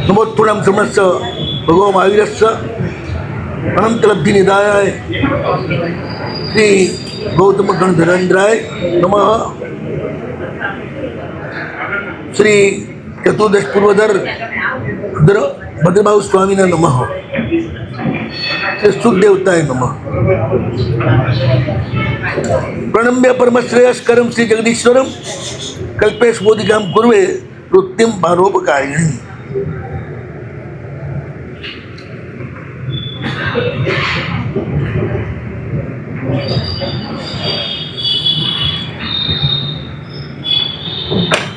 नमोत्पुणं समस्त भगवो महावीरस्य अनंतलब्धि निधाय श्री गौतम गणधरेन्द्राय नमः। श्री चतुर्दश पूर्वधर भद्रभाव स्वामी नमः। श्री सुखदेवताय नमः। प्रणम्य परमश्रेयस्करं श्री जगदीश्वरं कल्पेश बोधिकां कुर्वे वृत्तिं पारोपकारिणी।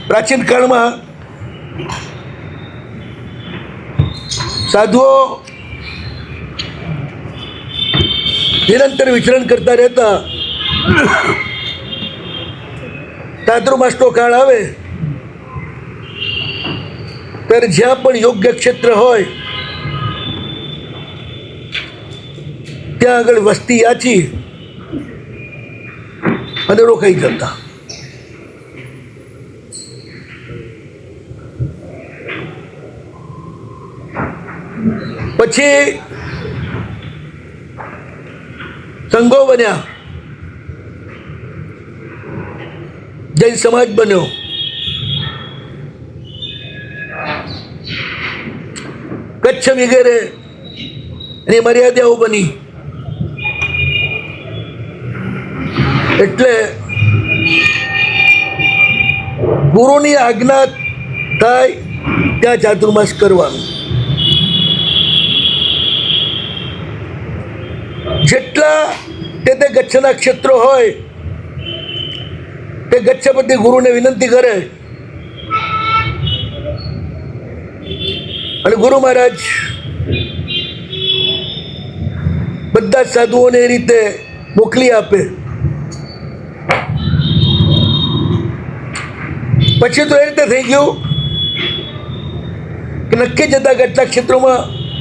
प्राचीन काल में साधुओं निरंतर विचरण करता रहता। चातुर्मासनो काळ आवे तर ज्यां पण योग्य क्षेत्र होय त्यां आगळ वस्ती याची अने रोकाई जता। पछी संघो बन्या, जैन समाज बन्यो, कच्छ वगैरे एनी मर्यादाओ बनी। एटले गुरुनी आज्ञा थाय त्या चातुर्मास करवानुं। जेटला ते गच्छना क्षेत्र होय ते गच्छपति गुरु ने विनंती करे और गुरु महाराज बधा साधुओं ने रीते मोकली आपे। पछी तो ए रीते थई गयुं कि नक्की जता गट्टा क्षेत्रों में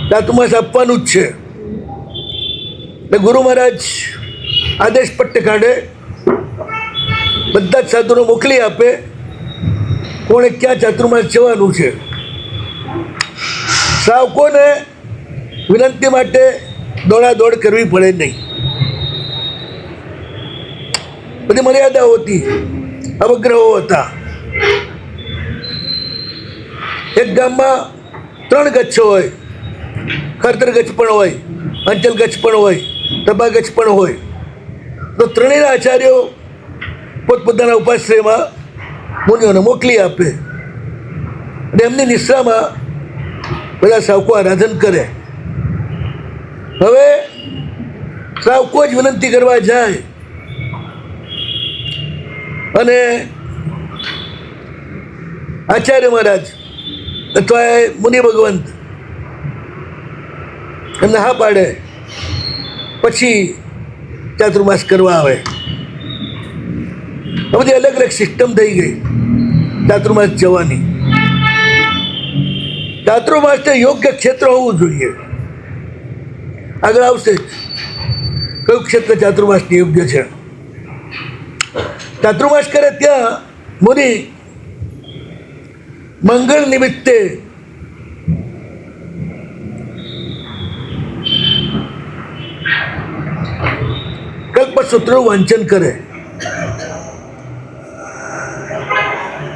चातुर्मास आपवानुं ज छे। गुरु महाराज आदेश पट्टे काढ़े, बधा साधुओं मोकली आपे कोणे क्या चातुर्मास जवानुं छे। सावकोने विनंती माटे दौड़ादौड़ करवी पड़े नहीं। बधी मर्यादा होती, अवग्रहो हता। एक गाममां 3 गच्छ होय, खरतर गच्छ पण होय, अंचल गच्छ पण होय, तबा गच्छ पण होय। तो त्रणेय आचार्यो पोतपोताना उपाश्रयमां मुनिओने मोकली आपे अने एमनी निश्रामां बधा सावको आराधन करे। हवे सावको ज विनंती करवा जाय अने आचार्य महाराज अथवा मुनि भगवंत एमने हा पाड़े पछी चातुर्मास करवा आवे। बधी अलग अलग सिस्टम थई गई चातुर्मास जवानी। चातुर्मास योग्य क्षेत्र होवुं जोईए। आगळ आवशे कयुं क्षेत्र चातुर्मास योग्य छे। चातुर्मास करे त्यां मुनि मंगल निमित्ते कल्पसूत्रનું वांचन करे।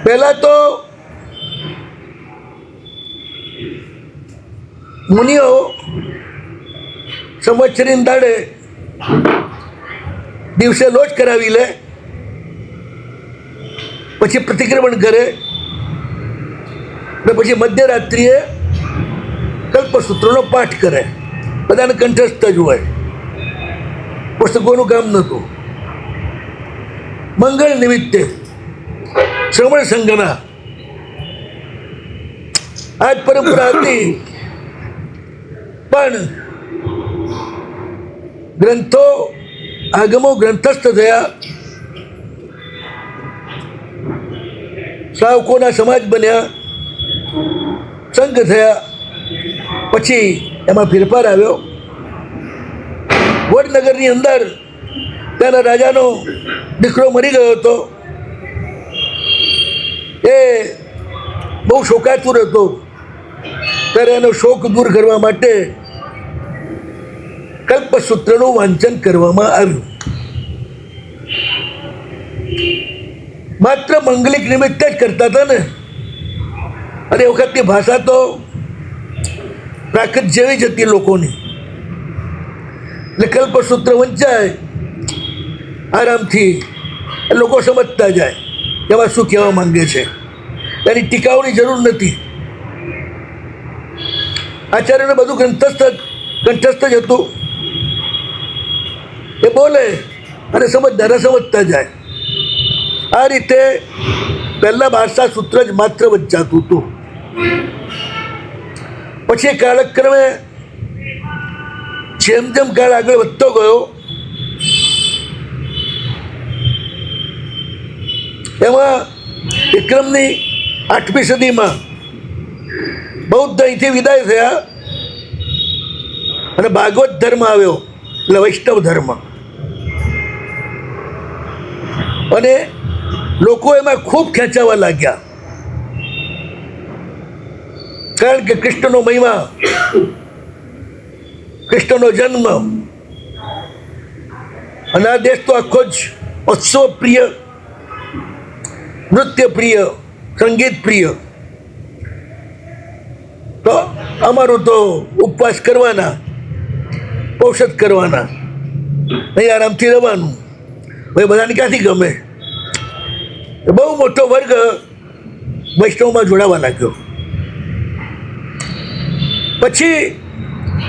पहला तो मुनिओ संवत्सरी दाड़े दिवसे लोच करावी ले, पछी प्रतिक्रमण करे ने पछी मध्यरात्रिए कल्पसूत्रનો पाठ करे। बधाने कंठस्थ ज होय, पुस्तकों काम नतुं। मंगल निमित्ते श्रवण संघना आज परंपरा थी, पण ग्रंथों आगमों ग्रंथस्थ थया, सावकोना समाज बन्या, संघ थया। पछी एमां फेरफार आव्यो। वडनगरनी अंदर त्याना राजानो दीकरो मरी गयो हतो। એ બહુ શોકાતુર હતો। ત્યારે એનો શોક દૂર કરવા માટે કલ્પસૂત્રનું વાંચન કરવામાં આવ્યું. માત્ર મંગલિક નિમિત્તે જ કરતા હતા ને, અને એ વખતની ભાષા તો પ્રાકૃત જેવી જ હતી લોકોની. એટલે કલ્પસૂત્ર વંચાય આરામથી, લોકો સમજતા જાય કે એમાં શું કહેવા માંગે છે. એની ટીકાઓની જરૂર નથી. આચાર્યને બધું કંઠસ્થ જ હતું. એ બોલે અને સમજદારા સમજતા જાય. આ રીતે પહેલા ભાષા સૂત્ર જ માત્ર વંચાતું હતું. પછી કાળક્રમે જેમ જેમ કાળ આગળ વધતો ગયો એમાં વિક્રમની 8મી સદીમાં બૌદ્ધ અહીંથી વિદાય થયા અને ભાગવત ધર્મ આવ્યો, એટલે વૈષ્ણવ ધર્મ. અને લોકો એમાં ખૂબ ખેંચાવા લાગ્યા, કારણ કે કૃષ્ણનો મહિમા, કૃષ્ણનો જન્મ. અને આ દેશ તો આખો જ ઉત્સવ પ્રિય, નૃત્ય પ્રિય, સંગીત પ્રિય. તો અમારું તો ઉપવાસ કરવાના, ઔષધ કરવાના, અહીં આરામથી રહેવાનું. ભાઈ બધાને ક્યાંથી ગમે? બહુ મોટો વર્ગ વૈષ્ણવમાં જોડાવા લાગ્યો. પછી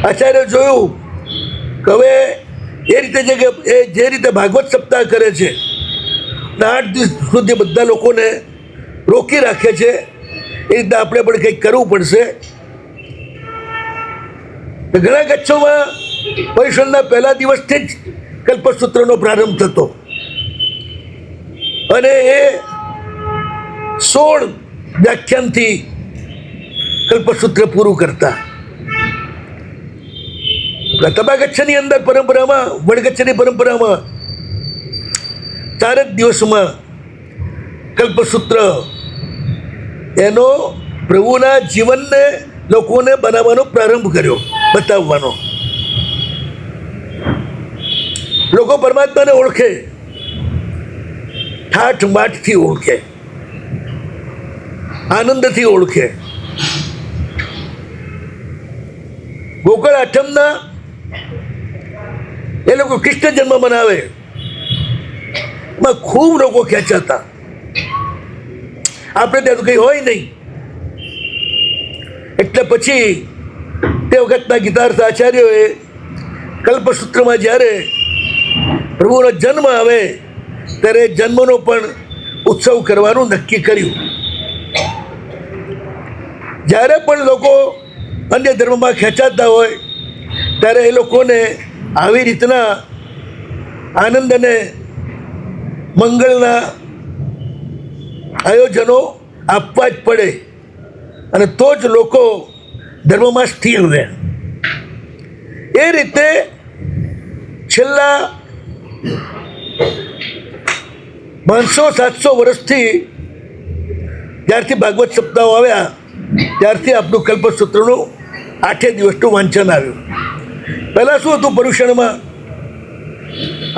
આચાર્ય જોયું કે હવે એ રીતે જે રીતે ભાગવત સપ્તાહ કરે છે ને 8 દિવસ સુધી બધા લોકોને રોકી રાખે છે, એ રીતે આપણે પણ કંઈક કરવું પડશે. ઘણા કચ્છોમાં પરિષદના પહેલા દિવસથી જ કલ્પસૂત્રનો પ્રારંભ થતો અને એ 16 વ્યાખ્યાનથી કલ્પસૂત્ર પૂરું કરતા. તબાકચ્છની અંદર પરંપરામાં, વડગચ્છની પરંપરામાં 4 જ દિવસમાં કલ્પસૂત્ર એનો પ્રભુના જીવનને લોકોને બનાવવાનો પ્રારંભ કર્યો, બતાવવાનો. લોકો પરમાત્માને ઓળખે, ઠાઠ માઠથી ઓળખે, આનંદથી ઓળખે. ગોકળ આઠમના એ લોકો કૃષ્ણ જન્મ મનાવે, એમાં ખૂબ લોકો ખેંચાતા. આપણે ત્યાં તો કંઈ હોય નહીં. એટલે પછી તે વખતના ગીતાર્થ આચાર્યોએ કલ્પસૂત્રમાં જ્યારે પ્રભુનો જન્મ આવે ત્યારે જન્મનો પણ ઉત્સવ કરવાનું નક્કી કર્યું. જ્યારે પણ લોકો અન્ય ધર્મમાં ખેંચાતા હોય ત્યારે એ લોકોને આવી રીતના આનંદ અને મંગળના આયોજનો આપવા જ પડે, અને તો જ લોકો ધર્મમાં સ્થિર રહે. એ રીતે છેલ્લા 500-700 વર્ષથી જ્યારથી ભાગવત સપ્તાહો આવ્યા ત્યારથી આપણું કલ્પસૂત્રનું 8 દિવસનું વાંચન આવ્યું. પહેલાં શું હતું? પર્યુષણમાં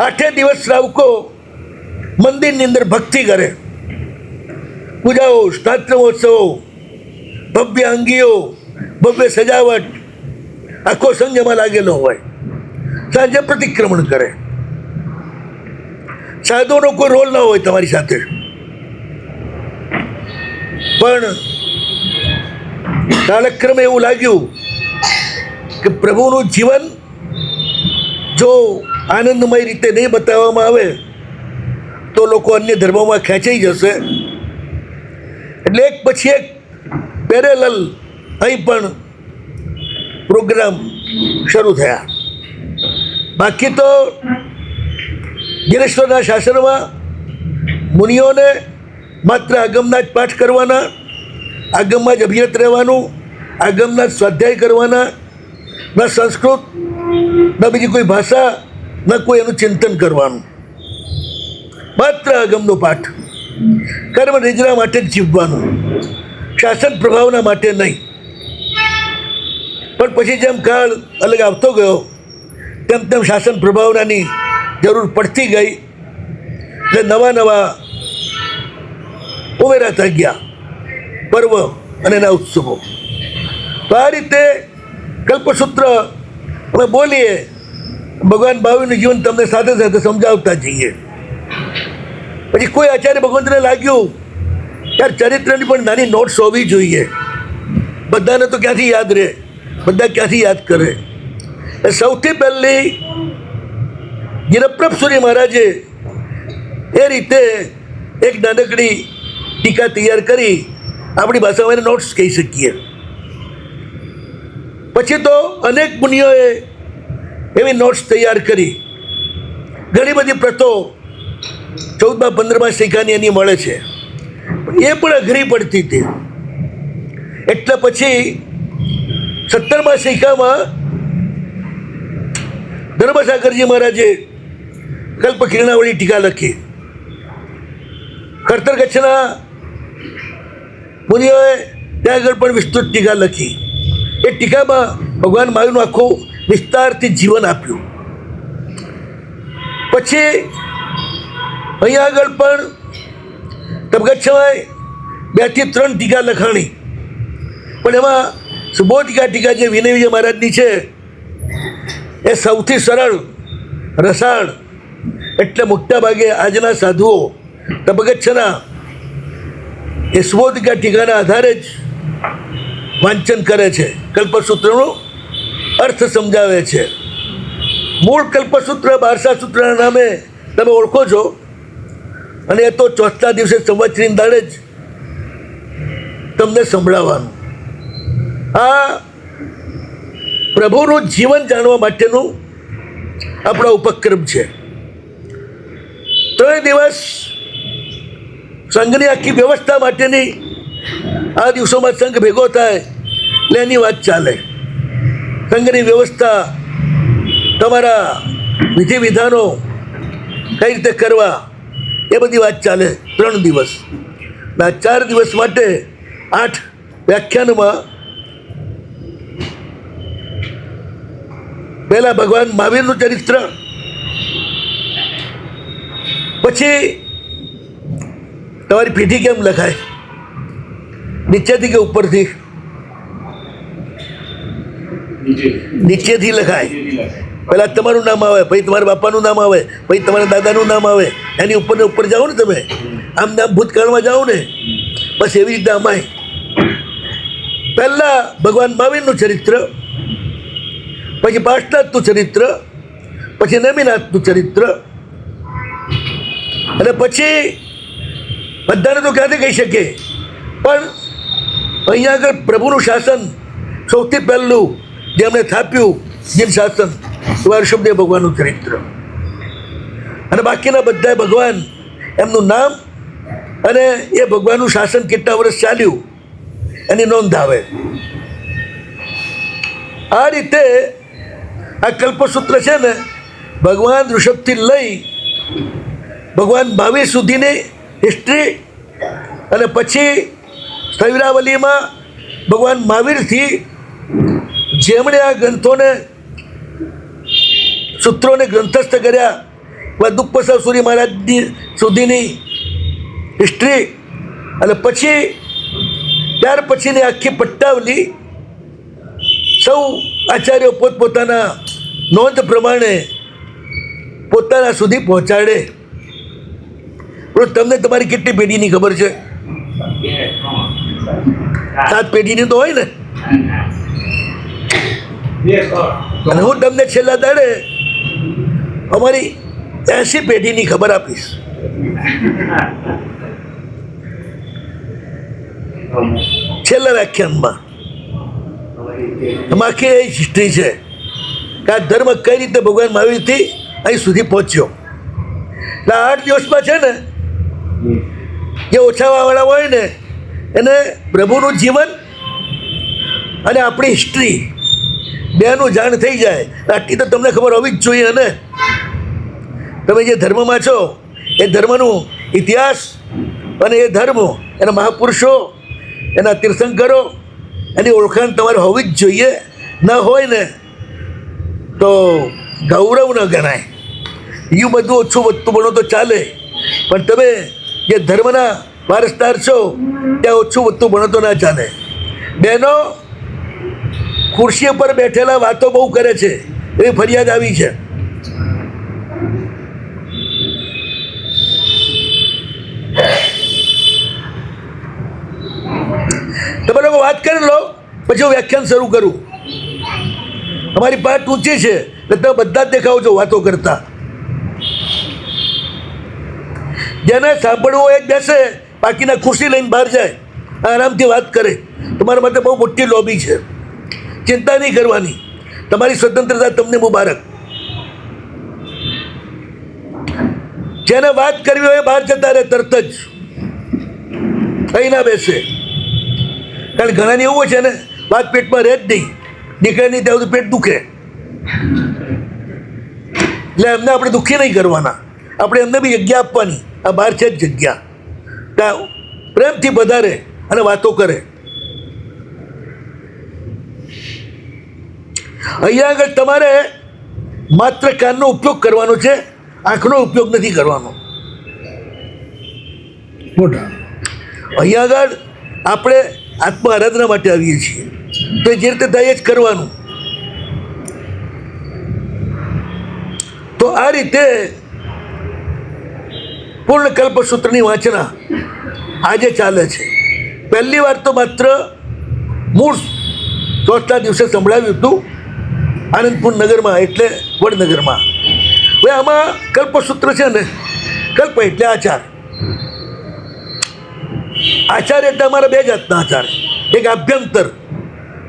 8 દિવસ શ્રાવકો મંદિરની અંદર ભક્તિ કરે, પૂજાઓ, શાસ્ત્ર મહોત્સવો, ભવ્ય અંગીઓ, ભવ્ય સજાવટ, આખો સંઘમાં લાગેલો હોય. સાંજે પ્રતિક્રમણ કરે. સાધુનો કોઈ રોલ ના હોય તમારી સાથે, પણ કાલક્રમે એવું લાગ્યું કે પ્રભુનું જીવન જો આનંદમય રીતે નહીં બતાવવામાં આવે તો લોકો અન્ય ધર્મોમાં ખેંચાઈ જશે. એટલે એક પછી એક પેરેલલ અહીં પણ પ્રોગ્રામ શરૂ થયા. બાકી તો ગિરેશ્વરના શાસનમાં મુનિઓને માત્ર આગમના જ પાઠ કરવાના, આગમમાં જ અભિરત રહેવાનું, આગમના જ સ્વાધ્યાય કરવાના, ન સંસ્કૃત ન બીજી કોઈ ભાષા, ન કોઈ એનું ચિંતન કરવાનું. માત્ર આગમનો પાઠ, કર્મ નિજરા માટે જ જીવવાનું, શાસન પ્રભાવના માટે નહીં. પણ પછી જેમ કાળ અલગ આવતો ગયો તેમ તેમ શાસન પ્રભાવનાની જરૂર પડતી ગઈ, એટલે નવા નવા ઉમેરાતા ગયા પર્વ અને એના ઉત્સવો. તો આ રીતે કલ્પસૂત્ર અમે બોલીએ, ભગવાન ભાવિનું જીવન તમને સાથે સાથે સમજાવતા જઈએ. પછી કોઈ આચાર્ય ભગવંતને લાગ્યું યાર ચરિત્રની પણ નાની નોટ્સ હોવી જોઈએ, બધાને તો ક્યાંથી યાદ રહે, બધા ક્યાંથી યાદ કરે. સૌથી પહેલી ગિરપ્રભ સૂરી મહારાજે એ રીતે એક નાનકડી ટીકા તૈયાર કરી, આપણી ભાષામાં એને નોટ્સ કહી શકીએ. પછી તો અનેક મુનિઓએ એવી નોટ્સ તૈયાર કરી. ઘણી બધી પ્રતો 14મા 15મા સિક્કાની એની મળે છે, એ પણ અઘરી પડતી હતી. એટલે પછી 17મા સિક્કામાં ધર્મસાગરજી મહારાજે કલ્પ કિરણાવળી ટીકા લખી. ખડતર કચ્છના મુનિઓએ ત્યાં આગળ પણ વિસ્તૃત ટીકા લખી. એ ટીકામાં ભગવાન મહાવીરનું આખું વિસ્તારથી જીવન આપ્યું. પછી અહીંયા આગળ પણ તબગચ્છમાં 2 થી 3 ટીકા લખાણી, પણ એમાં સુબોધિકા ટીકા જે વિનય વિજય મહારાજની છે એ સૌથી સરળ રસાળ, એટલે મોટા ભાગે આજના સાધુઓ તબગચ્છના એ સુબોધિકા ટીકાના આધારે જ વાંચન કરે છે, કલ્પસૂત્રનો અર્થ સમજાવે છે. મૂળ કલ્પસૂત્ર 12 સૂત્રના નામે તમે ઓળખો છો, અને એ તો 4થા દિવસે સંવત્સરીના દાડે જ તમને સંભળાવવાનું. આ પ્રભુનું જીવન જાણવા માટેનું આપણો ઉપક્રમ છે. 3 દિવસ સંઘની આખી વ્યવસ્થા માટેની આ દિવસોમાં સંઘ ભેગો થાય એટલે એની વાત ચાલે. સંઘની વ્યવસ્થા, તમારા વિધિ વિધાનો કઈ રીતે કરવા, એ બધી વાત ચાલે 3 દિવસ. આ 4 દિવસ માટે 8 વ્યાખ્યાનમાં પહેલા ભગવાન મહાવીરનું ચરિત્ર, પછી તમારી પેઢી કેમ લખાય, નીચેથી કે ઉપરથી? નીચેથી લખાય. પહેલાં તમારું નામ આવે, પછી તમારા બાપાનું નામ આવે, પછી તમારા દાદાનું નામ આવે, એની ઉપર ને ઉપર જાઓ ને તમે. આમ નામ ભૂતકાળમાં જાઓ ને, બસ એવી રીતે આમાંય પહેલાં ભગવાન મહાવીરનું ચરિત્ર, પછી પાર્શ્વનાથનું ચરિત્ર, પછી નેમિનાથનું ચરિત્ર, અને પછી બધાને તો ક્યાંથી કહી શકે, પણ અહીંયા આગળ પ્રભુનું શાસન સૌથી પહેલું જેમણે થાપ્યું, જીન શાસન, એવા ઋષભદેવ ભગવાનનું ચરિત્ર. અને બાકીના બધા ભગવાન, એમનું નામ અને એ ભગવાનનું શાસન કેટલા વર્ષ ચાલ્યું એની નોંધ આવે. આ રીતે આ કલ્પસૂત્ર છે ને, ભગવાન ઋષભથી લઈ ભગવાન મહાવીર સુધીની હિસ્ટ્રી, અને પછી સ્થવિરાવલીમાં ભગવાન મહાવીરથી જેમણે આ ગ્રંથોને સૂત્રોને ગ્રંથસ્થ કર્યા, દુપ્પસા સૂરી મહારાજની સુધીની હિસ્ટ્રી, અને પછી ત્યાર પછીની આખી પટ્ટાવલી સૌ આચાર્યો પોતપોતાના નોંધ પ્રમાણે પોતાના સુધી પહોંચાડે. તમને તમારી કેટલી પેઢીની ખબર છે? 7 પેઢીની તો હોય ને. અને હું તમને છેલ્લા દાડે અમારી 80 પેઢીની ખબર આપીશ. છેલ્લા વ્યાખ્યાનમાં આમાં આખી એ હિસ્ટ્રી છે કે આ ધર્મ કઈ રીતે ભગવાન મહાવીરથી અહીં સુધી પહોંચ્યો. એટલે 8 દિવસમાં છે ને, જે ઓછાવાળા હોય ને એને પ્રભુનું જીવન અને આપણી હિસ્ટ્રી બેનું જાણ થઈ જાય. આટલી તો તમને ખબર હોવી જ જોઈએ. અને તમે જે ધર્મમાં છો એ ધર્મનું ઇતિહાસ અને એ ધર્મ, એના મહાપુરુષો, એના તીર્થંકરો, એની ઓળખાણ તમારે હોવી જ જોઈએ. ન હોય ને તો ગૌરવ ન ગણાય. એવું બધું ઓછું વધતું ભણો તો ચાલે, પણ તમે જે ધર્મના વારસદાર છો ત્યાં ઓછું વધતું ભણો તો ના ચાલે. બહેનો ખુરશી ઉપર બેઠેલા વાતો બહુ કરે છે એવી ફરિયાદ આવી છે. તમે લોકો વાત કરી લો, પછી હું વ્યાખ્યાન શરૂ કરું. અમારી પાટ ઊંચી છે એટલે તમે બધા જ દેખાવ છો વાતો કરતા. જેને સાંભળવું હોય જ બેસે, બાકીના ખુરશી લઈને બહાર જાય, આરામથી વાત કરે. તમારા માટે બહુ મોટી લોબી છે, ચિંતા નહીં કરવાની. તમારી સ્વતંત્રતા તમને મુબારક. જેને વાત કરવી હોય બહાર જતા રહે તરત જ, કંઈ ના બેસે. કારણ ઘણાને એવું છે ને, વાત પેટમાં રહે જ નહીં, નીકળે નહીં ત્યાં સુધી પેટ દુખે. એટલે એમને આપણે દુઃખી નહીં કરવાના, આપણે એમને બી જગ્યા આપવાની. આ બહાર છે જ જગ્યા, ત્યાં પ્રેમથી વધારે અને વાતો કરે. અહીંયા આગળ તમારે માત્ર કાનનો ઉપયોગ કરવાનો છે, આંખનો ઉપયોગ નથી કરવાનો. મોટા અહીંયા આગળ આપણે આત્મ આરાધના માટે આવીએ છીએ, તો જે રીતે થાય જ કરવાનું. તો આ રીતે પૂર્ણ કલ્પસૂત્રની વાંચના આજે ચાલે છે. પહેલી વાર તો માત્ર મૂળ ચોથા દિવસે સંભળાવ્યું હતું આનંદપુર નગરમાં, એટલે વડનગરમાં. હવે આમાં કલ્પસૂત્ર છે ને, કલ્પ એટલે આચાર. આચાર એટલે અમારા બે જાતના આચાર. એક આભ્યંતર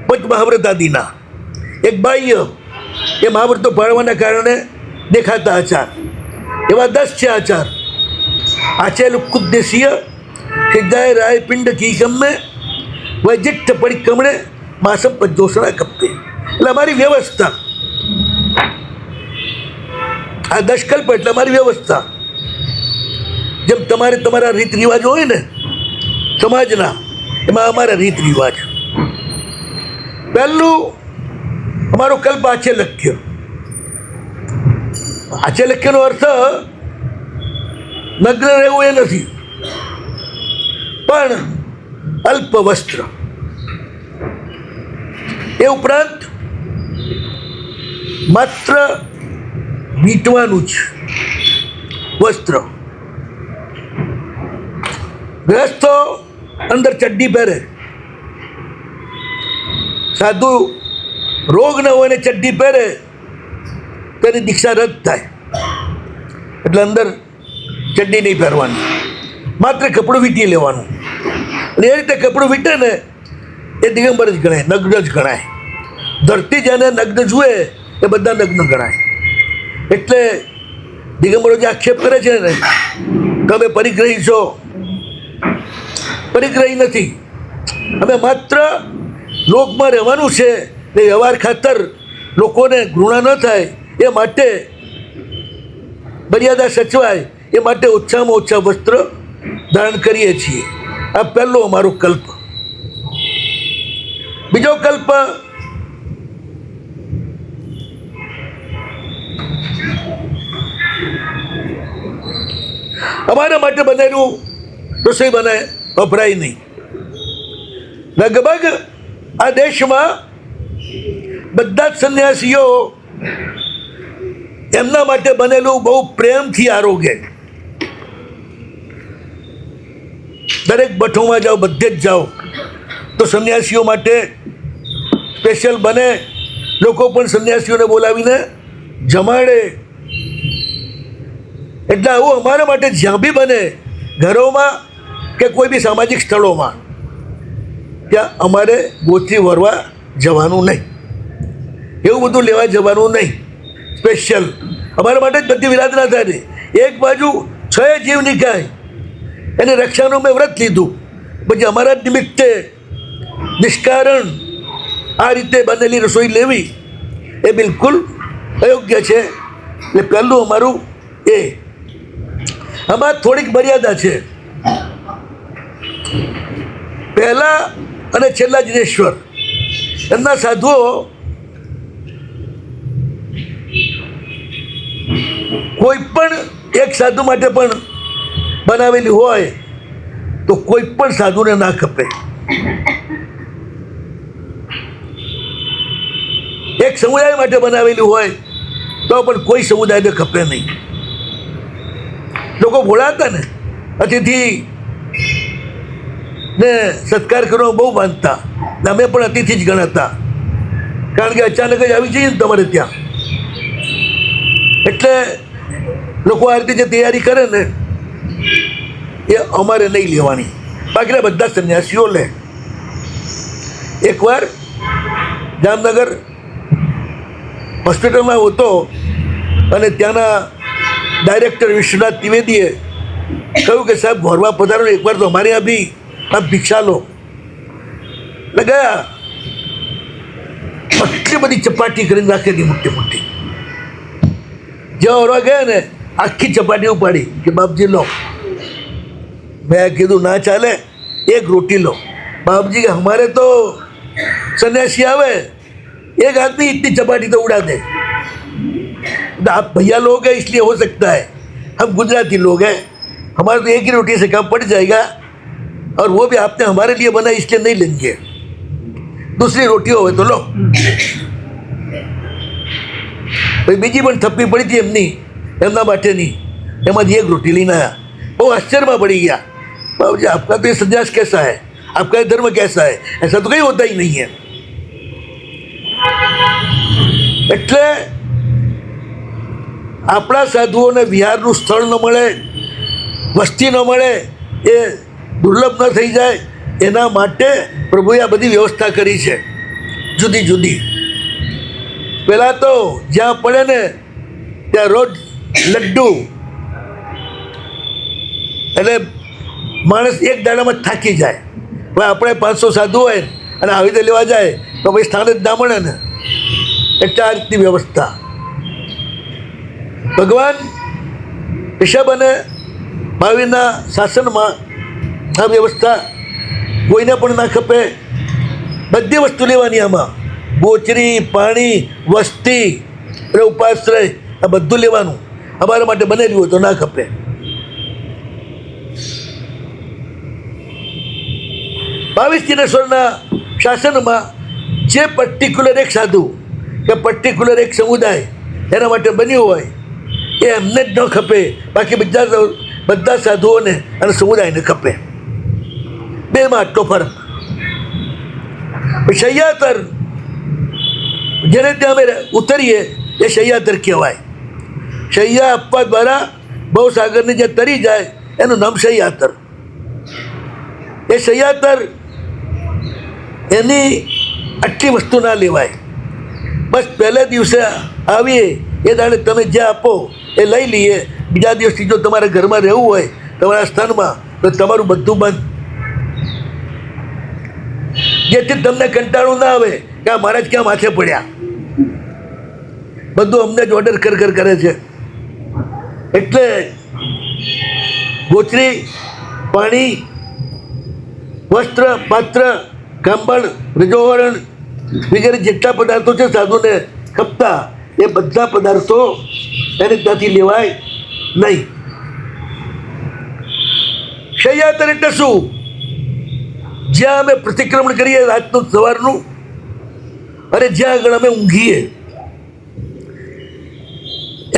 પંચ મહાવ્રત આદિના, એક બાહ્ય એ મહાવ્રતો પાળવાના કારણે દેખાતા આચાર. એવા 10 છે આચાર. આચેલ કુદ્દેશીય સિદ્ધાય રાય પિંડ કી ગમે વૈજિઠ્ઠ પરિક્રમણે માસમ પંચોષણા કપે. એટલે અમારી વ્યવસ્થા, આ 10 કલ્પ એટલે અમારી વ્યવસ્થા. જેમ તમારે તમારા રીત રિવાજ હોય ને સમાજના, એમાં અમારા રીત રિવાજ. પહેલું અમારો કલ્પ આચેલક્ય. આચેલક્યનો અર્થ નગ્ન રહેવું એ નથી, પણ અલ્પ વસ્ત્ર. એ ઉપરાંત માત્ર વીંટવાનું જ વસ્ત્ર. ગ્રસ્તો અંદર ચડ્ડી પહેરે, સાધુ રોગ ન હોય ને ચડ્ડી પહેરે તેની દીક્ષા રદ થાય. એટલે અંદર ચડ્ડી નહીં પહેરવાની, માત્ર કપડું વીંટી લેવાનું. અને એ રીતે કપડું વીંટે ને એ દિગંબર જ ગણાય, નગ્ન જ ગણાય. ધરતી જેને નગ્ન જુએ એ બધા નગ્ન ગણાય. એટલે દિગંબરો જે આક્ષેપ કરે છે ને, તમે પરિગ્રહી છો, પરિગ્રહી નથી. અમે માત્ર લોકમાં રહેવાનું છે, એ વ્યવહાર ખાતર લોકોને ઘૃણા ન થાય એ માટે, મર્યાદા સચવાય એ માટે ઓછામાં ઓછા વસ્ત્ર ધારણ કરીએ છીએ. આ પહેલો અમારો કલ્પ. બીજો કલ્પ અમારા માટે બનેલું રસોઈ વપરાય નહીં. લગભગ આ દેશમાં બધા જ સંન્યાસીઓ એમના માટે બનેલું બહુ પ્રેમથી આરોગે. દરેક ભઠ્ઠોમાં જાઓ, બધે જ જાઓ તો સંન્યાસીઓ માટે સ્પેશિયલ બને. લોકો પણ સંન્યાસીઓને બોલાવીને જમાડે. એટલે આવું અમારા માટે જ્યાં બી બને, ઘરોમાં કે કોઈ બી સામાજિક સ્થળોમાં, ત્યાં અમારે ગોચરી વરવા જવાનું નહીં, એવું બધું લેવા જવાનું નહીં. સ્પેશિયલ અમારા માટે જ બધી વિરાધના થાય. એક બાજુ 6 જીવ નિકાય એને રક્ષાનું મેં વ્રત લીધું, પછી અમારા જ નિમિત્તે નિષ્કારણ આ રીતે બનેલી રસોઈ લેવી એ બિલકુલ અયોગ્ય છે. એટલે પહેલું અમારું એ. આમાં થોડીક મર્યાદા છે. પહેલાં અને છેલ્લા જિનેશ્વર એમના સાધુઓ કોઈ પણ એક સાધુ માટે પણ બનાવેલી હોય તો કોઈ પણ સાધુને ના ખપે. એક સમુદાય માટે બનાવેલી હોય તો પણ કોઈ સમુદાયને ખપે નહીં. લોકો બોલાતા ને અતિથિ ને સત્કાર કરવા બહુ માનતા, અમે પણ અતિથિ જ ગણાતા, કારણ કે અચાનક જ આવી જઈએ ને તમારે ત્યાં. એટલે લોકો આ રીતે જે તૈયારી કરે ને એ અમારે નહીં લેવાની, બાકીના બધા સંન્યાસીઓ લે. એકવાર જામનગર હોસ્પિટલમાં હતો અને ત્યાંના ડાયરેક્ટર વિશ્વનાથ ત્રિવેદીએ કહ્યું કે સાહેબ ઘરમાં પધારો, એકવાર તો અમારે ત્યાં બી આપ ભિક્ષા લો. એટલે ગયા, આટલી બધી ચપાટી કરીને રાખેલી મોટી મોટી. જ્યાં ઓરવા ગયા ને આખી ચપાટી ઉપાડી કે બાપજી લો. મેં કીધું ના ચાલે, એક રોટી લો. बाबूजी के हमारे तो सन्यासी आवे एक आदमी इतनी चपाटी तो उड़ा दे. आप भैया लोग हैं इसलिए हो सकता है, हम गुजराती लोग हैं, हमारे तो एक ही रोटी से काम पड़ जाएगा और वो भी आपने हमारे लिए बना इसलिए नहीं लेंगे, दूसरी रोटी हो तो लो. भाई बीजी पण थप्पी पड़ी थी एमना माटेनी, एमांथी एक रोटी लईने आया. बहुत आश्चर्य में पड़ी गया. बाबूजी आपका तो ये संन्यास कैसा है, आपका धर्म कैसा है, ऐसा तो कहीं होता ही नहीं है. એટલે આપણા સાધુઓને વિહારનું સ્થળ ન મળે, વસ્તી ન મળે, એ દુર્લભ ન થઈ જાય, એના માટે પ્રભુએ આ બધી વ્યવસ્થા કરી છે જુદી જુદી. પહેલાં તો જ્યાં પડે ને ત્યાં રોજ લડ્ડુ, એટલે માણસ એક દાડામાં થાકી જાય. હવે આપણે 500 સાધુ હોય અને આવી રીતે લેવા જાય તો ભાઈ સ્થાન જ ના મળે ને. એટલે આ રીતની વ્યવસ્થા ભગવાન ઋષભ અને મહાવીરના શાસનમાં આ વ્યવસ્થા કોઈને પણ ના ખપે. બધી વસ્તુ લેવાની આમાં, ગોચરી, પાણી, વસ્તી અને ઉપાશ્રય આ બધું લેવાનું. અમારા માટે બનેલું હોય તો ના ખપે. ભાવિષ્ઠિનેશ્વરના શાસનમાં જે પર્ટિક્યુલર એક સાધુ કે પર્ટિક્યુલર એક સમુદાય એના માટે બન્યું હોય એ એમને જ ન ખપે, બાકી બધા સાધુઓને અને સમુદાયને ખપે. બેમાં આટલો ફરક. શય્યાતર જેને ત્યાં અમે ઉતરીએ એ શય્યાતર કહેવાય. શૈયા આપવા દ્વારા ભવસાગરને જે તરી જાય એનું નામ શય્યાતર. એ શય્યાતર એની આટલી વસ્તુ ના લેવાય. બસ પહેલે દિવસે આવીએ એ દાડે તમે જે આપો એ લઈ લઈએ. બીજા દિવસથી જો તમારે ઘરમાં રહેવું હોય તમારા સ્થાનમાં તો તમારું બધું બંધ, જેથી તમને કંટાળો ના આવે કે આ મારા જ ક્યાં માથે પડ્યા. બધું અમને જ ઓર્ડર કરે છે. એટલે ગોચરી, પાણી, વસ્ત્ર, પાત્ર, કાંબળ, રજોવરણ વગેરે જેટલા પદાર્થો છે સાધુને ખપતા એ બધા પદાર્થો એને ત્યાંથી લેવાય નહીં. શય્યાતર એટલે શું? જ્યાં અમે પ્રતિક્રમણ કરીએ રાતનું સવારનું અને જ્યાં આગળ અમે ઊંઘીએ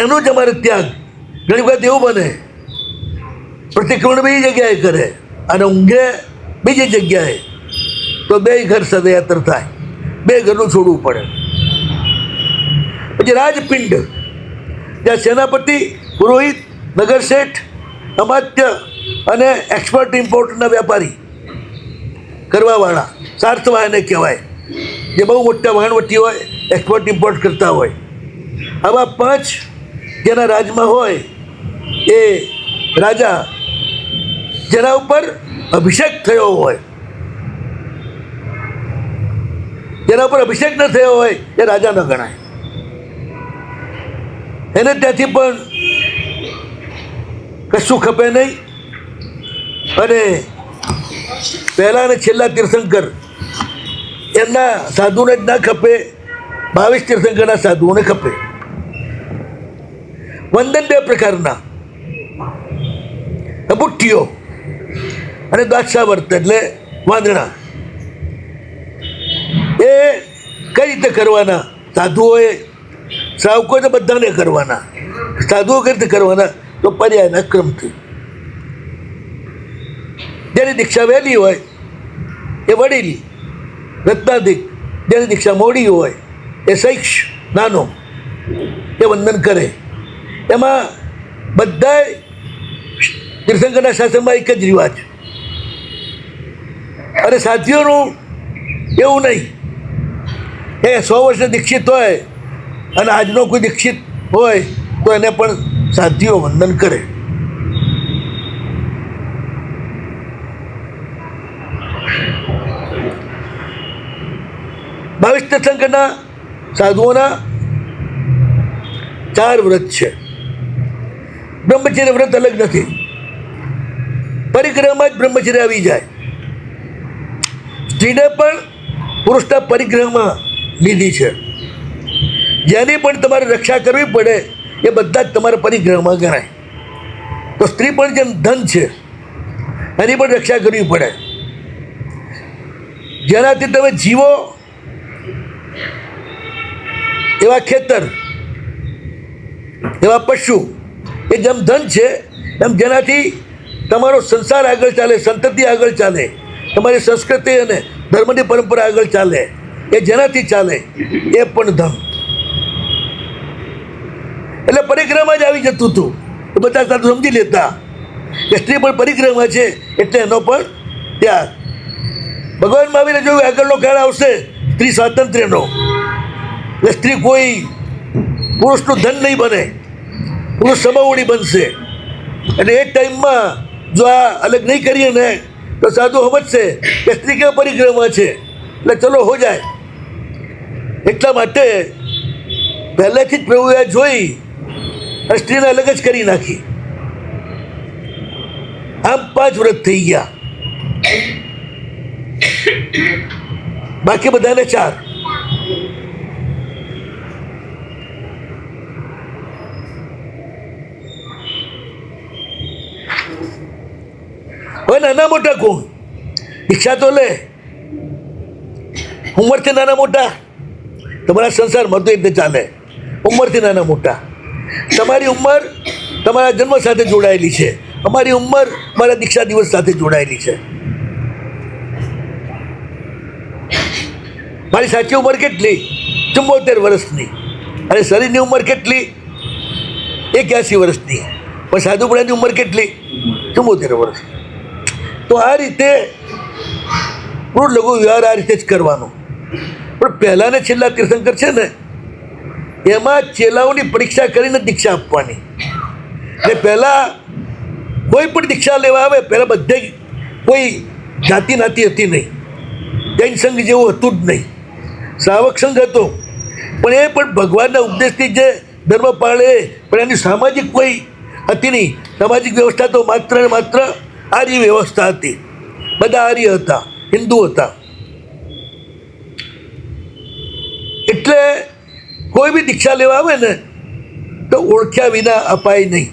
એનું જ અમારે ત્યાગ. ઘણી વખત એવું બને પ્રતિક્રમણ બીજી જગ્યાએ કરે અને ઊંઘે બીજી જગ્યાએ, તો બે ઘર સદયાત્ર થાય, બે ઘરનું છોડવું પડે. પછી રાજપિંડ, જ્યાં સેનાપતિ, પુરોહિત, નગરશેઠ, અમાત્ય અને એક્સપોર્ટ ઇમ્પોર્ટના વ્યાપારી કરવાવાળા, સાર્થવાહને કહેવાય, જે બહુ મોટા વહાણવટી હોય, એક્સપોર્ટ ઇમ્પોર્ટ કરતા હોય. આવા 5 જેના રાજમાં હોય એ રાજા જેના ઉપર અભિષેક થયો હોય, જેના ઉપર અભિષેક ન થયો હોય એ રાજા ન ગણાય. એને ત્યાંથી પણ કશું ખપે નહીં. અને પહેલાં અને છેલ્લા તીર્થંકર એમના સાધુને જ ના ખપે, 22 તીર્થંકરના સાધુઓને ખપે. વંદન બે પ્રકારના, અબુટ્ટીઓ અને દ્વાદશાવર્ત એટલે વાંદણા. એ કઈ રીતે કરવાના? સાધુઓએ, શ્રાવકોએ તો બધાને કરવાના. સાધુઓ કઈ રીતે કરવાના? તો પર્યાયના ક્રમથી. જેની દીક્ષા વહેલી હોય એ વડીલ રત્નાધિક, જેની દીક્ષા મોડી હોય એ શૈક્ષ નાનો, એ વંદન કરે. એમાં બધાય તીર્થંકરના શાસનમાં એક જ રિવાજ. અને સાધ્વીઓનું એવું નહીં એ 100 વર્ષે દીક્ષિત હોય અને આજનો કોઈ દીક્ષિત હોય તો એને પણ સાધ્વીઓ વંદન કરે. બાવીસ તીર્થંકરના સાધુઓના 4 વ્રત છે. બ્રહ્મચર્ય વ્રત અલગ નથી, પરિગ્રહમાં જ બ્રહ્મચર્ય આવી જાય. સ્ત્રીને પણ પુરુષના પરિગ્રહમાં લીધી છે. જેની પણ તમારે રક્ષા કરવી પડે એ બધા જ તમારા પરિગ્રહમાં ગણાય. તો સ્ત્રી પણ જેમ ધન છે એની પણ રક્ષા કરવી પડે. જેનાથી તમે જીવો એવા ખેતર, એવા પશુ, એ જેમ ધન છે એમ જેનાથી તમારો સંસાર આગળ ચાલે, સંતતિ આગળ ચાલે, તમારી સંસ્કૃતિ અને ધર્મની પરંપરા આગળ ચાલે, એ જેનાથી ચાલે એ પણ ધન. એટલે પરિક્રમા જ આવી જતું હતું. એ બધા સાધુ સમજી લેતા કે સ્ત્રી પણ પરિક્રમા છે એટલે એનો પણ ત્યાગ. ભગવાન મહાવીરે જોયું આગળનો કાળ આવશે સ્ત્રી સ્વાતંત્ર્યનો, એટલે સ્ત્રી કોઈ પુરુષનું ધન નહીં બને, પુરુષ સમવડી બનશે. એટલે એ ટાઈમમાં જો આ અલગ નહીં કરીએ ને તો સાધુ સમજશે કે સ્ત્રી કેવા પરિક્રમા છે, એટલે ચલો હો જાય. એટલા માટે પહેલેથી જ પ્રભુએ જોઈ અને સ્ત્રીને અલગ જ કરી નાખી. આમ 5 વ્રત થઈ ગયા, બાકી બધાને 4. હવે નાના મોટા કોણ? દીક્ષા તો લે. ઉંમરથી નાના મોટા તમારા સંસારમાં તો એટલે ચાલે. ઉંમરથી નાના મોટા. તમારી ઉંમર તમારા જન્મ સાથે જોડાયેલી છે, અમારી ઉંમર મારા દીક્ષા દિવસ સાથે જોડાયેલી છે. મારી સાચી ઉંમર કેટલી? 74 વર્ષની. અને શરીરની ઉંમર કેટલી? 81 વર્ષની. પણ સાધુપણાની ઉંમર કેટલી? 74 વર્ષ. તો આ રીતે પૂર્ણ લઘુ વ્યવહાર આ રીતે જ કરવાનો. પણ પહેલાં ને છેલ્લા તીર્થંકર છે ને એમાં ચેલાઓની પરીક્ષા કરીને દીક્ષા આપવાની. એટલે પહેલાં કોઈ પણ દીક્ષા લેવા આવે પહેલાં બધે કોઈ જાતિ નાતી હતી નહીં, જૈન સંઘ જેવું હતું જ નહીં, શ્રાવક સંઘ હતો. પણ એ પણ ભગવાનના ઉપદેશથી જે ધર્મ પાળે, પણ એની સામાજિક કોઈ હતી નહીં. સામાજિક વ્યવસ્થા તો માત્ર ને માત્ર આર્ય વ્યવસ્થા હતી. બધા આર્ય હતા, હિન્દુ હતા. એટલે કોઈ બી દીક્ષા લેવા આવે ને તો ઓળખ્યા વિના અપાય નહીં.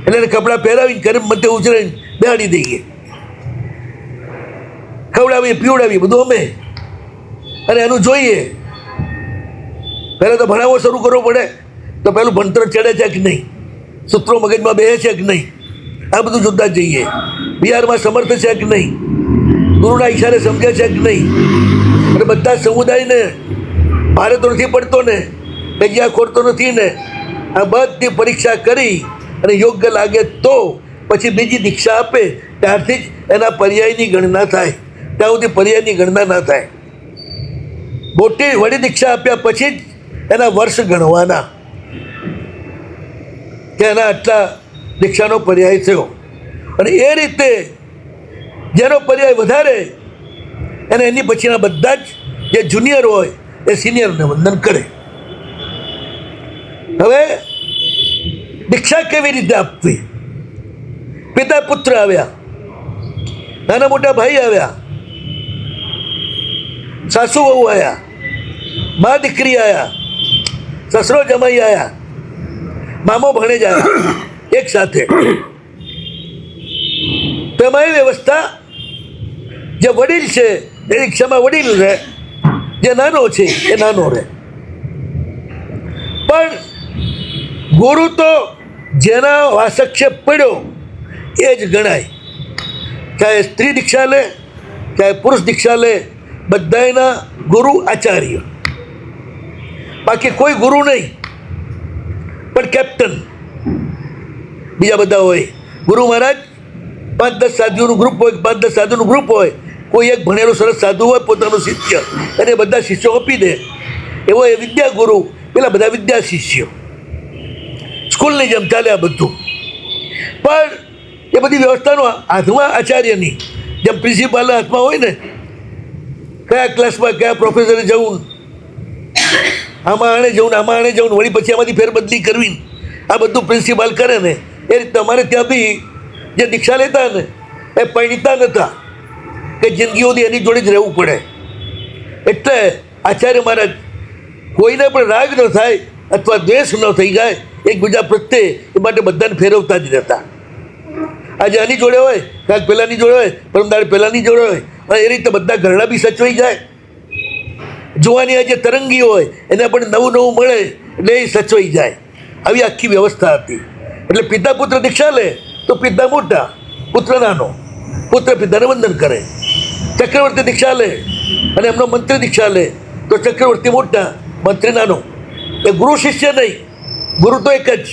એટલે એને કપડાં પહેરાવીને કરે મતે ઉછળીને બેહાડી દઈએ, ખવડાવીએ પીવડાવીએ બધું અમે. અને એનું જોઈએ પહેલાં તો ભણાવવો શરૂ કરવો પડે. તો પહેલું ભણતર ચડે છે કે નહીં, સૂત્રો મગજમાં બેસે છે કે નહીં, આ બધું જોતા જઈએ. બિહારમાં સમર્થ છે કે નહીં, ગુરુના ઈશારે સમજે છે કે નહીં. અને બધા સમુદાયને ભારે તો નથી પડતો ને, કજિયા ખોરતો નથી ને. આ બધી પરીક્ષા કરી અને યોગ્ય લાગે તો પછી બીજી દીક્ષા આપે, ત્યારથી જ એના પર્યાયની ગણના થાય. ત્યાં સુધી પર્યાયની ગણના ના થાય. મોટી વડી દીક્ષા આપ્યા પછી જ એના વર્ષ ગણવાના કે એના આટલા દીક્ષાનો પર્યાય થયો. અને એ રીતે જેનો પર્યાય વધારે એને એની પછીના બધા જ જે જુનિયર હોય એ સિનિયરને વંદન કરે. હવે દીક્ષા કેવી રીતે આપવી? પિતા પુત્ર આવ્યા, નાના મોટા ભાઈ આવ્યા, સાસુ વહુ આવ્યા, મા દીકરી આવ્યા, સસરો જમાઈ આવ્યા. મામો ભણેજા એક સાથે. તો એમાં એ વ્યવસ્થા, જે વડીલ છે એ રિક્ષામાં વડીલ રહે, જે નાનો છે એ નાનો રહે. પણ ગુરુ તો જેના વાસક્ષેપ પડ્યો એ જ ગણાય. ચાહે સ્ત્રી દીક્ષા લે, ચાહે પુરુષ દીક્ષા લે, બધાના ગુરુ આચાર્ય. બાકી કોઈ ગુરુ નહીં, પણ કેપ્ટન બીજા બધા હોય. ગુરુ મહારાજ 5-10 સાધુઓનું ગ્રુપ હોય, 5-10 સાધુનું ગ્રુપ હોય. કોઈ એક ભણેલો સરસ સાધુ હોય પોતાનું શિષ્ય, અને બધા શિષ્યો આપી દે. એવો એ વિદ્યા ગુરુ, પેલા બધા વિદ્યા શિષ્યો. સ્કૂલની જેમ ચાલે આ બધું. પણ એ બધી વ્યવસ્થાનો હાથમાં આચાર્યની જેમ પ્રિન્સિપાલના હાથમાં હોય ને, કયા ક્લાસમાં કયા પ્રોફેસરે જવું, આમાં આણે જવું, આમાં આણે જવું, વળી પછી આમાંથી ફેરબદલી કરવી, આ બધું પ્રિન્સિપાલ કરે ને. એ રીતે અમારે ત્યાં બી જે દીક્ષા લેતા ને એ પરિણીતા નહોતા, કે જિંદગીઓથી એની જોડે જ રહેવું પડે. એટલે આચાર્ય મહારાજ કોઈને પણ રાગ ન થાય અથવા દ્વેષ ન થઈ જાય એકબીજા પ્રત્યે, એ માટે બધાને ફેરવતા જ રહેતા. આજે આની જોડે હોય, કાલ પહેલાંની જોડે હોય, પરમદાડ પહેલાંની જોડે હોય, અને એ રીતે બધા ઘરડા બી સચવાઈ જાય. જોવાની આ જે તરંગી હોય એને પણ નવું નવું મળે એટલે એ સચવાઈ જાય. આવી આખી વ્યવસ્થા હતી. એટલે પિતા પુત્ર દીક્ષા લે તો પિતા મોટા, પુત્ર નાનો. પુત્ર પિતાને વંદન કરે. ચક્રવર્તી દીક્ષા લે અને એમનો મંત્રી દીક્ષા લે તો ચક્રવર્તી મોટા, મંત્રી નાનો. એ ગુરુ શિષ્ય નહીં, ગુરુ તો એક જ,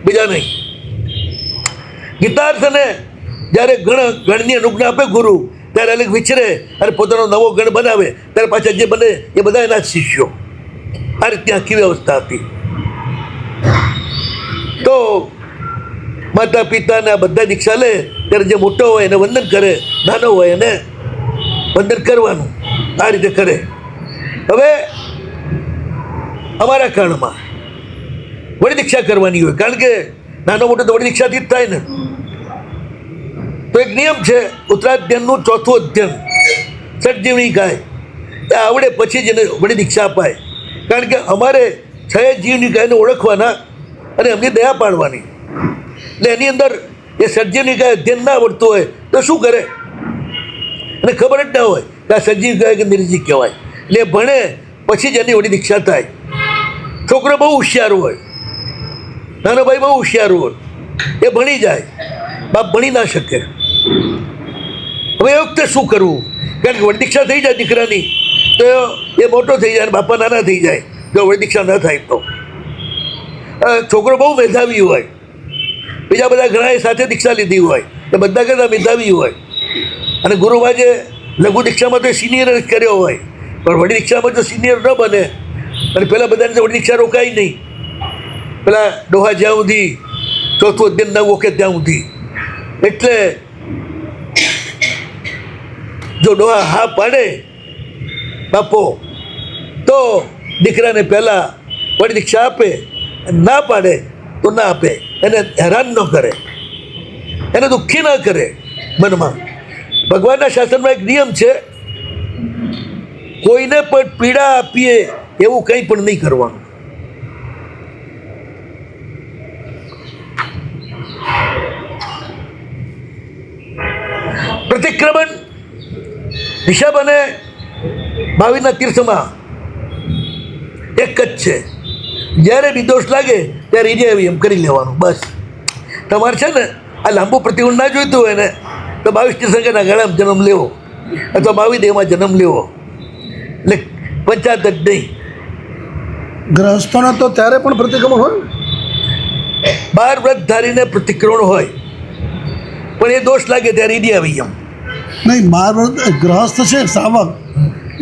બીજા નહીં. ગીતાર્થને જ્યારે ગણની અનુજ્ઞા આપે ગુરુ, ત્યારે અલગ વિચરે અને પોતાનો નવો ગણ બનાવે, ત્યારે પાછા જે બને એ બધા એના જ શિષ્યો. આ રીતની આખી વ્યવસ્થા હતી. તો માતા પિતાને આ બધા દીક્ષા લે ત્યારે જે મોટો હોય એને વંદન કરે, નાનો હોય એને વંદન કરવાનું. આ રીતે કરે. હવે અમારા કાળમાં વળી દીક્ષા કરવાની હોય, કારણ કે નાનો મોટો તો વળી દીક્ષાથી જ થાય ને. તો એક નિયમ છે, ઉત્તરાધ્યયનનું 4થું અધ્યયન, ષટજીવની ગાય એ આવડે પછી જ એને વળી દીક્ષા અપાય. કારણ કે અમારે 6 જીવની ગાયને ઓળખવાના અને એમની દયા પાડવાની. એટલે એની અંદર એ સજીવની ગાય અધ્યયન ના આવડતું હોય તો શું કરે, અને ખબર જ ના હોય કે આ સજીવ કહેવાય કે નિર્જીવ કહેવાય. એટલે એ ભણે પછી જ એની વળી દીક્ષા થાય. છોકરો બહુ હોશિયાર હોય, નાનો ભાઈ બહુ હોશિયાર હોય, એ ભણી જાય, બાપ ભણી ના શકે. હવે એ વખતે શું કરવું? કારણ કે વળી દીક્ષા થઈ જાય દીકરાની તો એ મોટો થઈ જાય અને બાપા નાના થઈ જાય જો વળી દીક્ષા ન થાય તો. છોકરો બહુ મેધાવી હોય, બીજા બધા ઘણા એ સાથે દીક્ષા લીધી હોય, એ બધા કરતાં મેધાવી હોય, અને ગુરુમાં જે લઘુ દીક્ષામાં તો સિનિયર જ કર્યો હોય, પણ વડી દીક્ષામાં જો સિનિયર ન બને અને પેલા બધાને વડી દીક્ષા રોકાય નહીં, પેલા ડોહા જ્યાં સુધી 4થું અધ્યયન ન ઓકે ત્યાં સુધી. એટલે જો ડોહા હા પાડે બાપો તો દીકરાને પહેલાં વડી દીક્ષા આપે, ના પાડે તો ના આપે. એને હેરાન ન કરે, એને દુઃખી ના કરે મનમાં. ભગવાનના શાસનમાં એક નિયમ છે, કોઈને પણ પીડા આપીએ એવું કંઈ પણ નહીં કરવાનું. પ્રતિક્રમણ ઋષભ અને મહાવીરના તીર્થમાં એક જ છે. જ્યારે નિર્દોષ લાગે ત્યારે ઈજે આવી એમ કરી લેવાનું. બસ તમારે છે ને આ લાંબુ પ્રતિગુણ ના જોઈતું હોય ને તો 22 તીર્થંકરના ગાળામાં જન્મ લેવો અથવા 22 દેહમાં જન્મ લેવો, એટલે પંચાયત જ નહીં. ગ્રહસ્થોને તો ત્યારે પણ પ્રતિક્રમણ હોય, 12 વ્રત ધારીને પ્રતિક્રમણ હોય, પણ એ દોષ લાગે ત્યારે ઈડી આવી એમ. નહીં, 12 ગ્રહસ્થ છે શ્રાવક,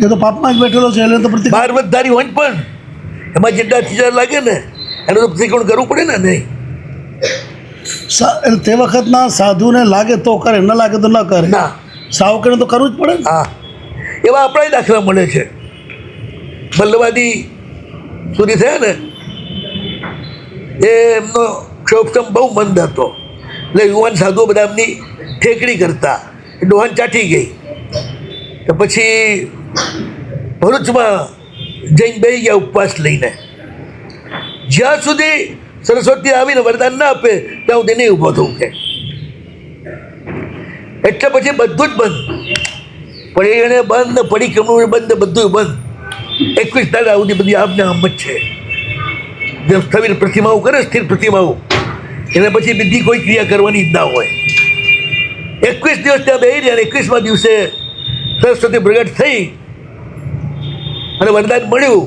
એ તો પાપમાં જ બેઠેલો છે, એટલે તો 12 વ્રત ધારી હોય પણ એમાં જેટલા ચીજા લાગે ને એનું તો પ્રતિક્રમણ કરવું પડે ને. નહીં, એટલે તે વખતના સાધુને લાગે તો કરે, ન લાગે તો ન કરે. ના, સાવકને તો કરવું જ પડે ને. હા, એવા આપણા દાખલા મળે છે. મલ્લવાદી સુધી થયા ને એ એમનો ક્ષોભસમ બહુ મંદ હતો, એટલે યુવાન સાધુઓ બધા એમની ઠેકડી કરતા, એ ડોહાન ચાટી ગઈ. તો પછી ભરૂચમાં જઈને બેસી ગયા ઉપવાસ લઈને. જ્યાં સુધી સરસ્વતી આવીને વરદાન ના આપે ત્યાં સુધી નહીં ઊભો થવું કે એટલે પછી બધું જ બંધ. પણ એને બંધ ને પરિક્રમણ બંધ ને બધું બંધ. 21 દાડા સુધી બધી આમને આમ જ છે. જેમ સ્થવિર પ્રતિમાઓ કરે સ્થિર પ્રતિમાઓ એને પછી બીજી કોઈ ક્રિયા કરવાની જ ના હોય. 21 દિવસ ત્યાં બેસી રહ્યા અને 21મા દિવસે સરસ્વતી પ્રગટ થઈ અને વરદાન મળ્યું.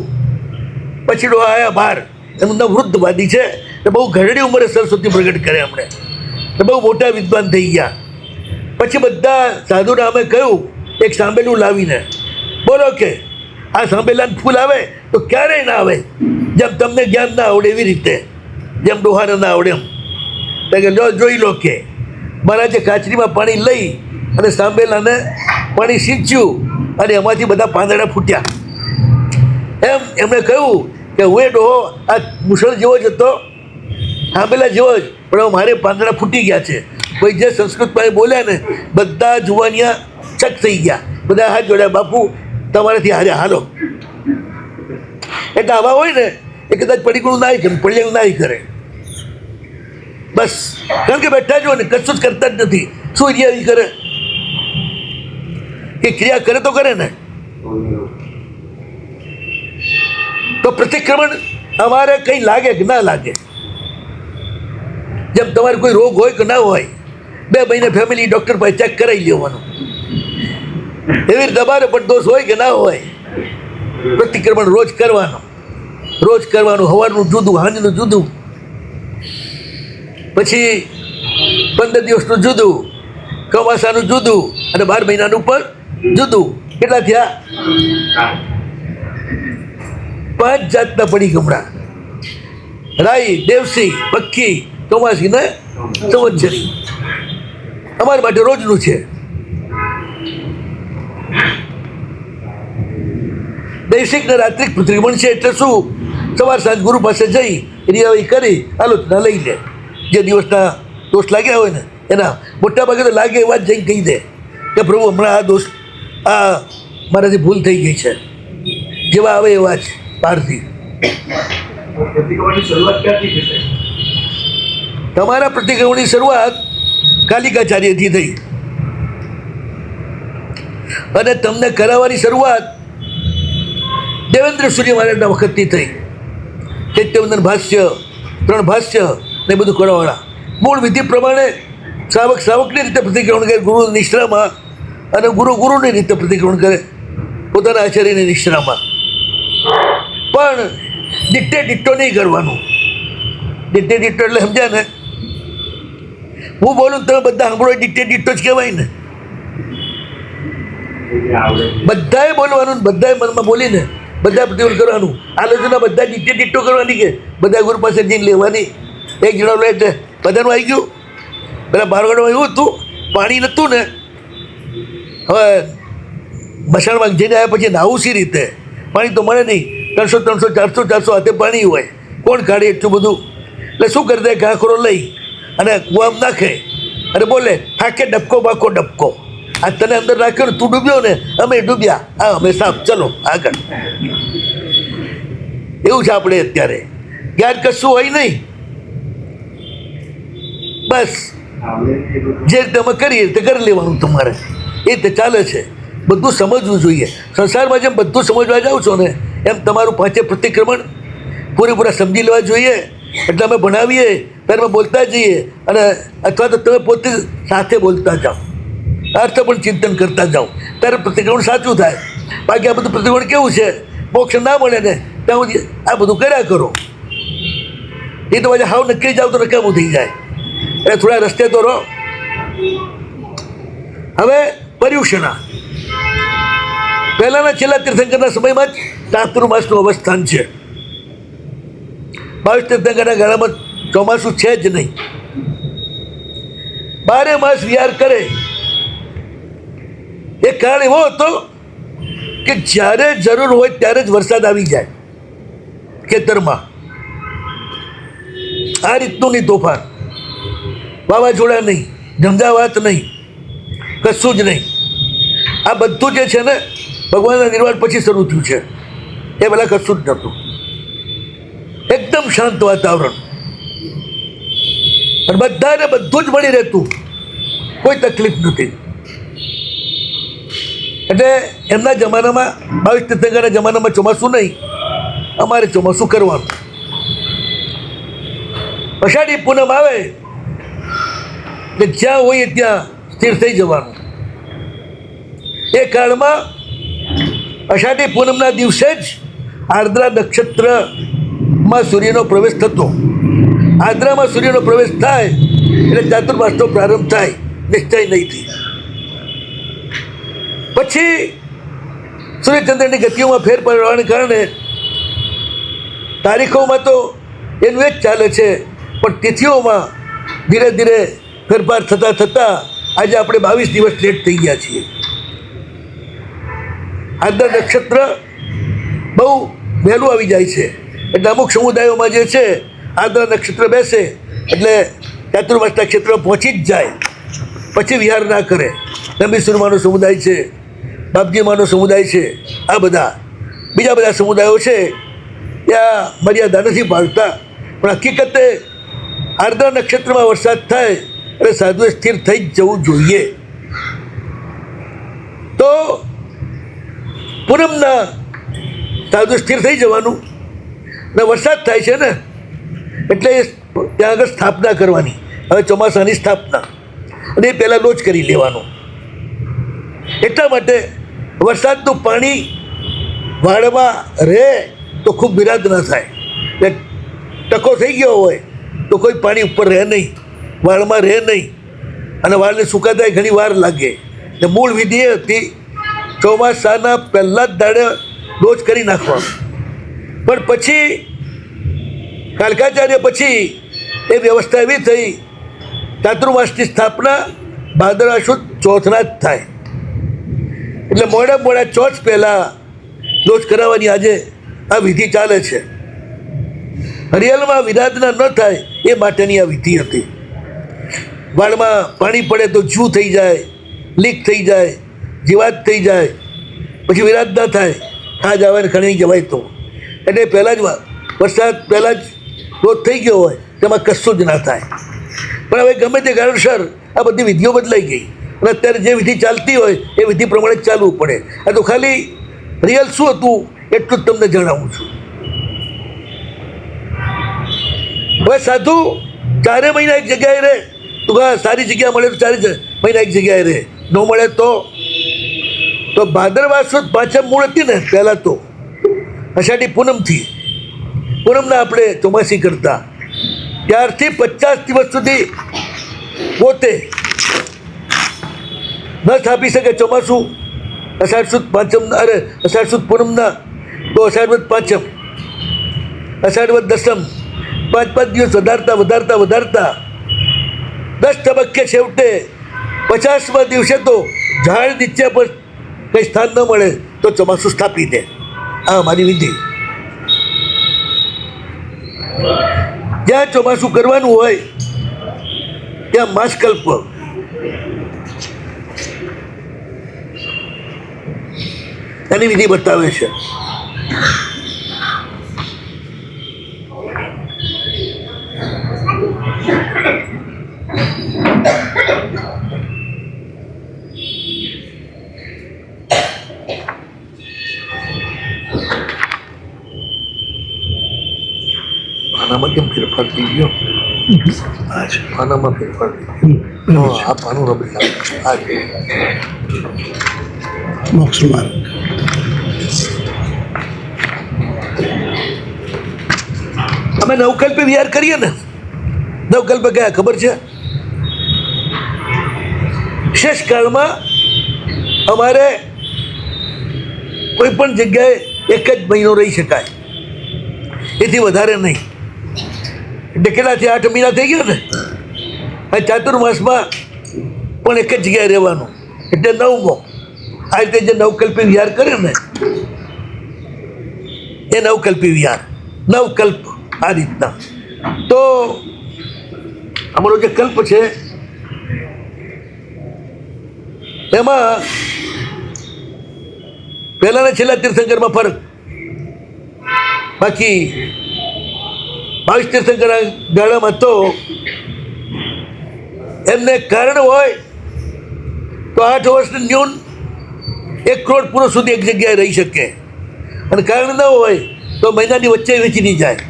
પછી ડોહા આવ્યા બહાર. એમનું નામ વૃદ્ધવાદી છે. તો બહુ ઘરડી ઉંમરે સરસ્વતી પ્રગટ કરે એમણે. તો બહુ મોટા વિદ્વાન થઈ ગયા. પછી બધા સાધુને અમે કહ્યું એક સાંભેલું લાવીને બોલો કે આ સાંભેલાનું ફૂલ આવે તો ક્યારેય ના આવે જેમ તમને જ્ઞાન ના આવડે એવી રીતે, જેમ ડોહાને ના આવડે એમ. કે જોઈ લો કે મહારાજે કાચરીમાં પાણી લઈ અને સાંભેલાને પાણી સિંચ્યું અને એમાંથી બધા પાંદડા ફૂટ્યા. એમ એમણે કહ્યું કે હું એ ડોહો આ મુસળ જેવો જ હતો, સાંભેલા જેવો જ, પણ મારે પાંદડા ફૂટી ગયા છે. કોઈ જે સંસ્કૃતમાં બોલ્યા ને બધા જુવાનિયા ચક થઈ ગયા. બધા હાથ જોડ્યા, બાપુ તમારાથી હારે હાલો. એટલે આવા હોય ને એ કદાચ પડીકું ના કરે, પડ્યાનું ના કરે. બસ કારણ કે બેઠા જો ને કશું જ કરતા જ નથી. શું ક્રિયા કરે કે ક્રિયા કરે તો કરે ને. તો પ્રતિક્રમણ અમારે કંઈ લાગે કે ના લાગે, જેમ તમારે કોઈ રોગ હોય કે ના હોય 2 મહિને ફેમિલી ડૉક્ટર પાસે ચેક કરાવી લેવાનું. એવી રીતે તમારે પણ દોષ હોય કે ના હોય પ્રતિક્રમણ રોજ કરવાનું. સવારનું જુદું, સાંજનું જુદું, પછી 15 દિવસનું જુદું, ચોમાસાનું જુદું અને 12 મહિનાનું પણ જુદું. કેટલા થયા? 5 જાતના પરિક્રમણા: રાઈ, દેવસી, પક્કી, ચોમાસી ને સંવત્સરી. અમારા માટે રોજનું છે. દૈસિક ને રાત્રિક પ્રતિક્રમણ છે એટલે શું? સવાર સાંજ ગુરુ પાસે જઈ રિયાવી કરી આલોચના લઈ લે. જે દિવસના દોષ લાગ્યા હોય ને એના મોટા ભાગે તો લાગે એ વાત જઈને કહી દે કે પ્રભુ હમણાં આ દોષ, આ મારાથી ભૂલ થઈ ગઈ છે. જેવા આવે એવા જ બહારથી. તમારા પ્રતિક્રમણની શરૂઆત કાલિકાચાર્યથી થઈ અને તમને કરાવવાની શરૂઆત દેવેન્દ્ર સૂર્ય મહારાજના વખતથી થઈ. ચૈત્યવંદન ભાષ્ય, 3 ભાષ્ય ને બધું કરાવવાળા. મૂળ વિધિ પ્રમાણે શ્રાવકની રીતે પ્રતિક્રમણ કરે ગુરુ નિશ્રામાં, અને ગુરુની રીતે પ્રતિક્રમણ કરે પોતાના આચાર્યની નિશ્રામાં. પણ ડિટ્ટો નહીં કરવાનું. ડિટ્ટો એટલે સમજ્યા ને? હું બોલું તમે બધા સાંભળો, ડિટ્ટો જ કહેવાય ને. બધાએ બોલવાનું, બધાએ મનમાં બોલીને બધા પ્રતિક્રમણ કરવાનું. આલોચના બધા ડિટ્ટો કરવાની કે બધા ગુરુ પાસે જઈને લેવાની. એક જણો લે એટલે બધાનું આવી ગયું. પેલા બારગઢમાં એવું હતું, પાણી નહોતું ને. હવે મસાણમાં જઈને આવ્યા પછી નાવું સી રીતે? પાણી તો મળે નહીં. 300 400 હાથે પાણી હોય, કોણ કાઢે એટલું બધું? એટલે શું કરી દે, કાંકરો લઈ અને કૂવામાં નાખે અને બોલે હાકે ડબકો બાકો ડબકો. આ તને અંદર નાખ્યો ને, તું ડૂબ્યો ને અમે ડૂબ્યા, હા અમે સાફ, ચલો આગળ. એવું છે આપણે અત્યારે. જ્ઞાન કશું હોય નહીં, બસ જે રીતે અમે કરીએ તે કરી લેવાનું તમારે. એ રીતે ચાલે છે. બધું સમજવું જોઈએ. સંસારમાં જેમ બધું સમજવા જાઓ છો ને એમ તમારું 5 પ્રતિક્રમણ પૂરેપૂરા સમજી લેવા જોઈએ. એટલે અમે ભણાવીએ ત્યારે અમે બોલતા જઈએ, અને અથવા તો તમે પોતે સાથે બોલતા જાઓ, અર્થ પણ ચિંતન કરતા જાઓ, ત્યારે પ્રતિક્રમણ સાચું થાય. બાકી આ બધું પ્રતિક્રમણ કેવું છે, મોક્ષ ના મળે ને ત્યાં સુધી આ બધું કર્યા કરો. એ તો પાછા હાવ નક્કી જાઓ તો નકામું થઈ જાય. એટલે થોડા રસ્તે તો રહો. હવે પર્યુષણા પહેલાંના છેલ્લા તીર્થંકરના સમયમાં જ ચાતુર્માસનું અવસ્થાન છે. 22 તીર્થંકરના ગાળામાં ચોમાસું છે જ નહીં. 12 માસ વિહાર કરે. એ કાળ એવો હતો કે જ્યારે જરૂર હોય ત્યારે જ વરસાદ આવી જાય ખેતરમાં. આ રીતનું નહીં તોફાન, વાવાઝોડા નહીં, ઝંઝાવાત નહીં, કશું જ નહીં. આ બધું જે છે ને ભગવાનના નિર્વાણ પછી શરૂ થયું છે. એ પહેલાં કશું જ નહોતું. એકદમ શાંત વાતાવરણ. અને બધાને બધું જ મળી રહેતું, કોઈ તકલીફ નથી. એટલે એમના જમાનામાં 22 તીર્થંકરના જમાનામાં ચોમાસું નહીં, અમારે ચોમાસું કરવાનું. અષાઢી પૂનમ આવે એટલે જ્યાં હોઈએ ત્યાં સ્થિર થઈ જવાનું. એ કાળમાં અષાઢી પૂનમના દિવસે જ આર્દ્રા નક્ષત્રમાં સૂર્યનો પ્રવેશ થતો. આર્દ્રામાં સૂર્યનો પ્રવેશ થાય એટલે ચાતુર્માસનો પ્રારંભ થાય નિશ્ચય નહીંથી. પછી સૂર્યચંદ્રની ગતિઓમાં ફેર પડવાને કારણે તારીખોમાં તો એનું એ જ ચાલે છે, પણ તિથિઓમાં ધીરે ધીરે ફેરફાર થતાં થતાં આજે આપણે 22 દિવસ લેટ થઈ ગયા છીએ. આર્દ્રા નક્ષત્ર બહુ વહેલું આવી જાય છે, એટલે અમુક સમુદાયોમાં જે છે આર્દ્રા નક્ષત્ર બેસે એટલે ચાતુર્માસના ક્ષેત્રમાં પહોંચી જ જાય, પછી વિહાર ના કરે. નંબીસુરમાનો સમુદાય છે, બાપજીમાનો સમુદાય છે, આ બધા બીજા બધા સમુદાયો છે ત્યાં મર્યાદા નથી પાડતા. પણ હકીકતે આર્દ્રા નક્ષત્રમાં વરસાદ થાય એટલે સાધુએ સ્થિર થઈ જ જવું જોઈએ. તો પૂનમના સાધુ સ્થિર થઈ જવાનું ને વરસાદ થાય છે ને એટલે ત્યાં આગળ સ્થાપના કરવાની. હવે ચોમાસાની સ્થાપના અને એ પહેલાં લોજ કરી લેવાનું. એટલા માટે વરસાદનું પાણી વાળમાં રહે તો ખૂબ વિરાદ ન થાય. એટલે ટકો થઈ ગયો હોય તો કોઈ પાણી ઉપર રહે નહીં, વાળમાં રહે નહીં, અને વાળને સુકાતા ઘણી વાર લાગે. ને મૂળ વિધિ એ હતી ચોમાસાના પહેલાં જ દાડે લોજ કરી નાખવાનું. પણ પછી કાલકાચાર્ય પછી એ વ્યવસ્થા એવી થઈ ચાતુર્માસની સ્થાપના ભાદરવા સુદ ચોથના જ થાય. એટલે મોડા મોડા ચોથ પહેલાં લોજ કરાવવાની આજે આ વિધિ ચાલે છે. હરિયાળમાં વિરાધના ન થાય એ માટેની આ વિધિ હતી. વાળમાં પાણી પડે તો જૂ થઈ જાય, લીક થઈ જાય, જીવાત થઈ જાય, પછી વિરાધ ન થાય, ખાજ આવે ને ખણી જવાય. તો એટલે પહેલાં જ વરસાદ પહેલાં જ રોજ થઈ ગયો હોય તેમાં કશું જ ના થાય. પણ હવે ગમે તે કારણસર આ બધી વિધિઓ બદલાઈ ગઈ અને અત્યારે જે વિધિ ચાલતી હોય એ વિધિ પ્રમાણે જ ચાલવું પડે. આ તો ખાલી રિયલ શું હતું એટલું જ તમને જણાવું છું. હવે સાધુ 4 મહિના એક જગ્યાએ રહે તો સારી જગ્યા મળે તો 4 મહિના એક જગ્યાએ રહે, ન મળે તો ભાદરવા સુદ પાંચમ મૂળ હતી ને પહેલાં તો અષાઢી પૂનમથી, પૂનમના આપણે ચોમાસી કરતા ત્યારથી 50 દિવસ સુધી પોતે ન સ્થાપી શકે ચોમાસું. અષાઢ સુદ પાંચમ, અરે અષાઢ સુદ પૂનમના તો અષાઢ વદ પાંચમ, અષાઢ વદ દસમ, 5 દિવસ વધારતા 10 તબક્કે છેવટે 50મા દિવસે તો ઝાડ નીચે પર કંઈ સ્થાન ન મળે તો ચોમાસું સ્થાપી દે. આ મારી વિધિ. જ્યાં ચોમાસું કરવાનું હોય ત્યાં માસકલ્પ એની વિધિ બતાવે છે. આનામાં કેમ ફેરફાર થઈ ગયો? આનામાં ફેરફાર થઈ ગયો. આ પાનું રબી આ મોક્ષ માર્ગ. અમે નવકલ્પે વિહાર કરીએ ને, નવકલ્પે કયા ખબર છે? શેષ કાળમાં અમારે કોઈ પણ જગ્યાએ એક જ મહિનો રહી શકાય, એથી વધારે નહીં. એટલે કેટલાથી 8 મહિના થઈ ગયા ને. આ ચાતુર્માસમાં પણ એક જ જગ્યાએ રહેવાનું એટલે 9મો. આ રીતે જે નવકલ્પી વિહાર કરે ને એ નવકલ્પી વિહાર, નવકલ્પ આ રીતના. તો અમારો જે કલ્પ છે એમાં પહેલાંના છેલ્લા તીર્થંકરમાં ફરક. બાકી 22 તીર્થંકરના ગાળામાં તો એમને કારણ હોય તો 8 વર્ષની ન્યૂન 1 કરોડ પુરુષ સુધી એક જગ્યાએ રહી શકે, અને કારણ ન હોય તો મહિનાની વચ્ચે વેચી નહીં જાય.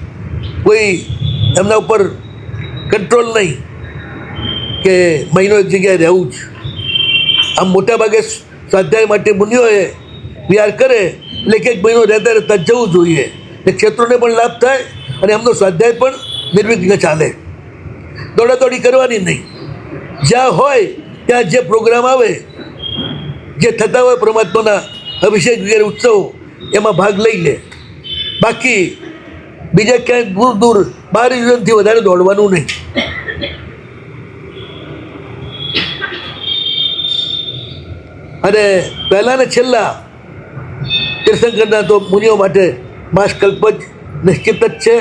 કોઈ એમના ઉપર કંટ્રોલ નહીં કે મહિનો એક જગ્યાએ રહેવું જ. આમ મોટાભાગે સ્વાધ્યાય માટે મુનિઓએ વિચાર કરે એટલે કે એક મહિનો રહેતા રહેતા જવું જોઈએ, એટલે ક્ષેત્રોને પણ લાભ થાય અને એમનો સ્વાધ્યાય પણ નિર્વિઘ્ન ચાલે. દોડાદોડી કરવાની નહીં. જ્યાં હોય ત્યાં જે પ્રોગ્રામ આવે, જે થતા હોય પરમાત્માના અભિષેક વગેરે ઉત્સવો, એમાં ભાગ લઈ લે. બાકી બીજા ક્યાંય દૂર દૂર 12 યુનિટથી વધારે દોડવાનું નહીં. અને પહેલાં ને છેલ્લા તીર્થંકરના તો મુનિઓ માટે માસ કલ્પ જ નિશ્ચિત જ છે.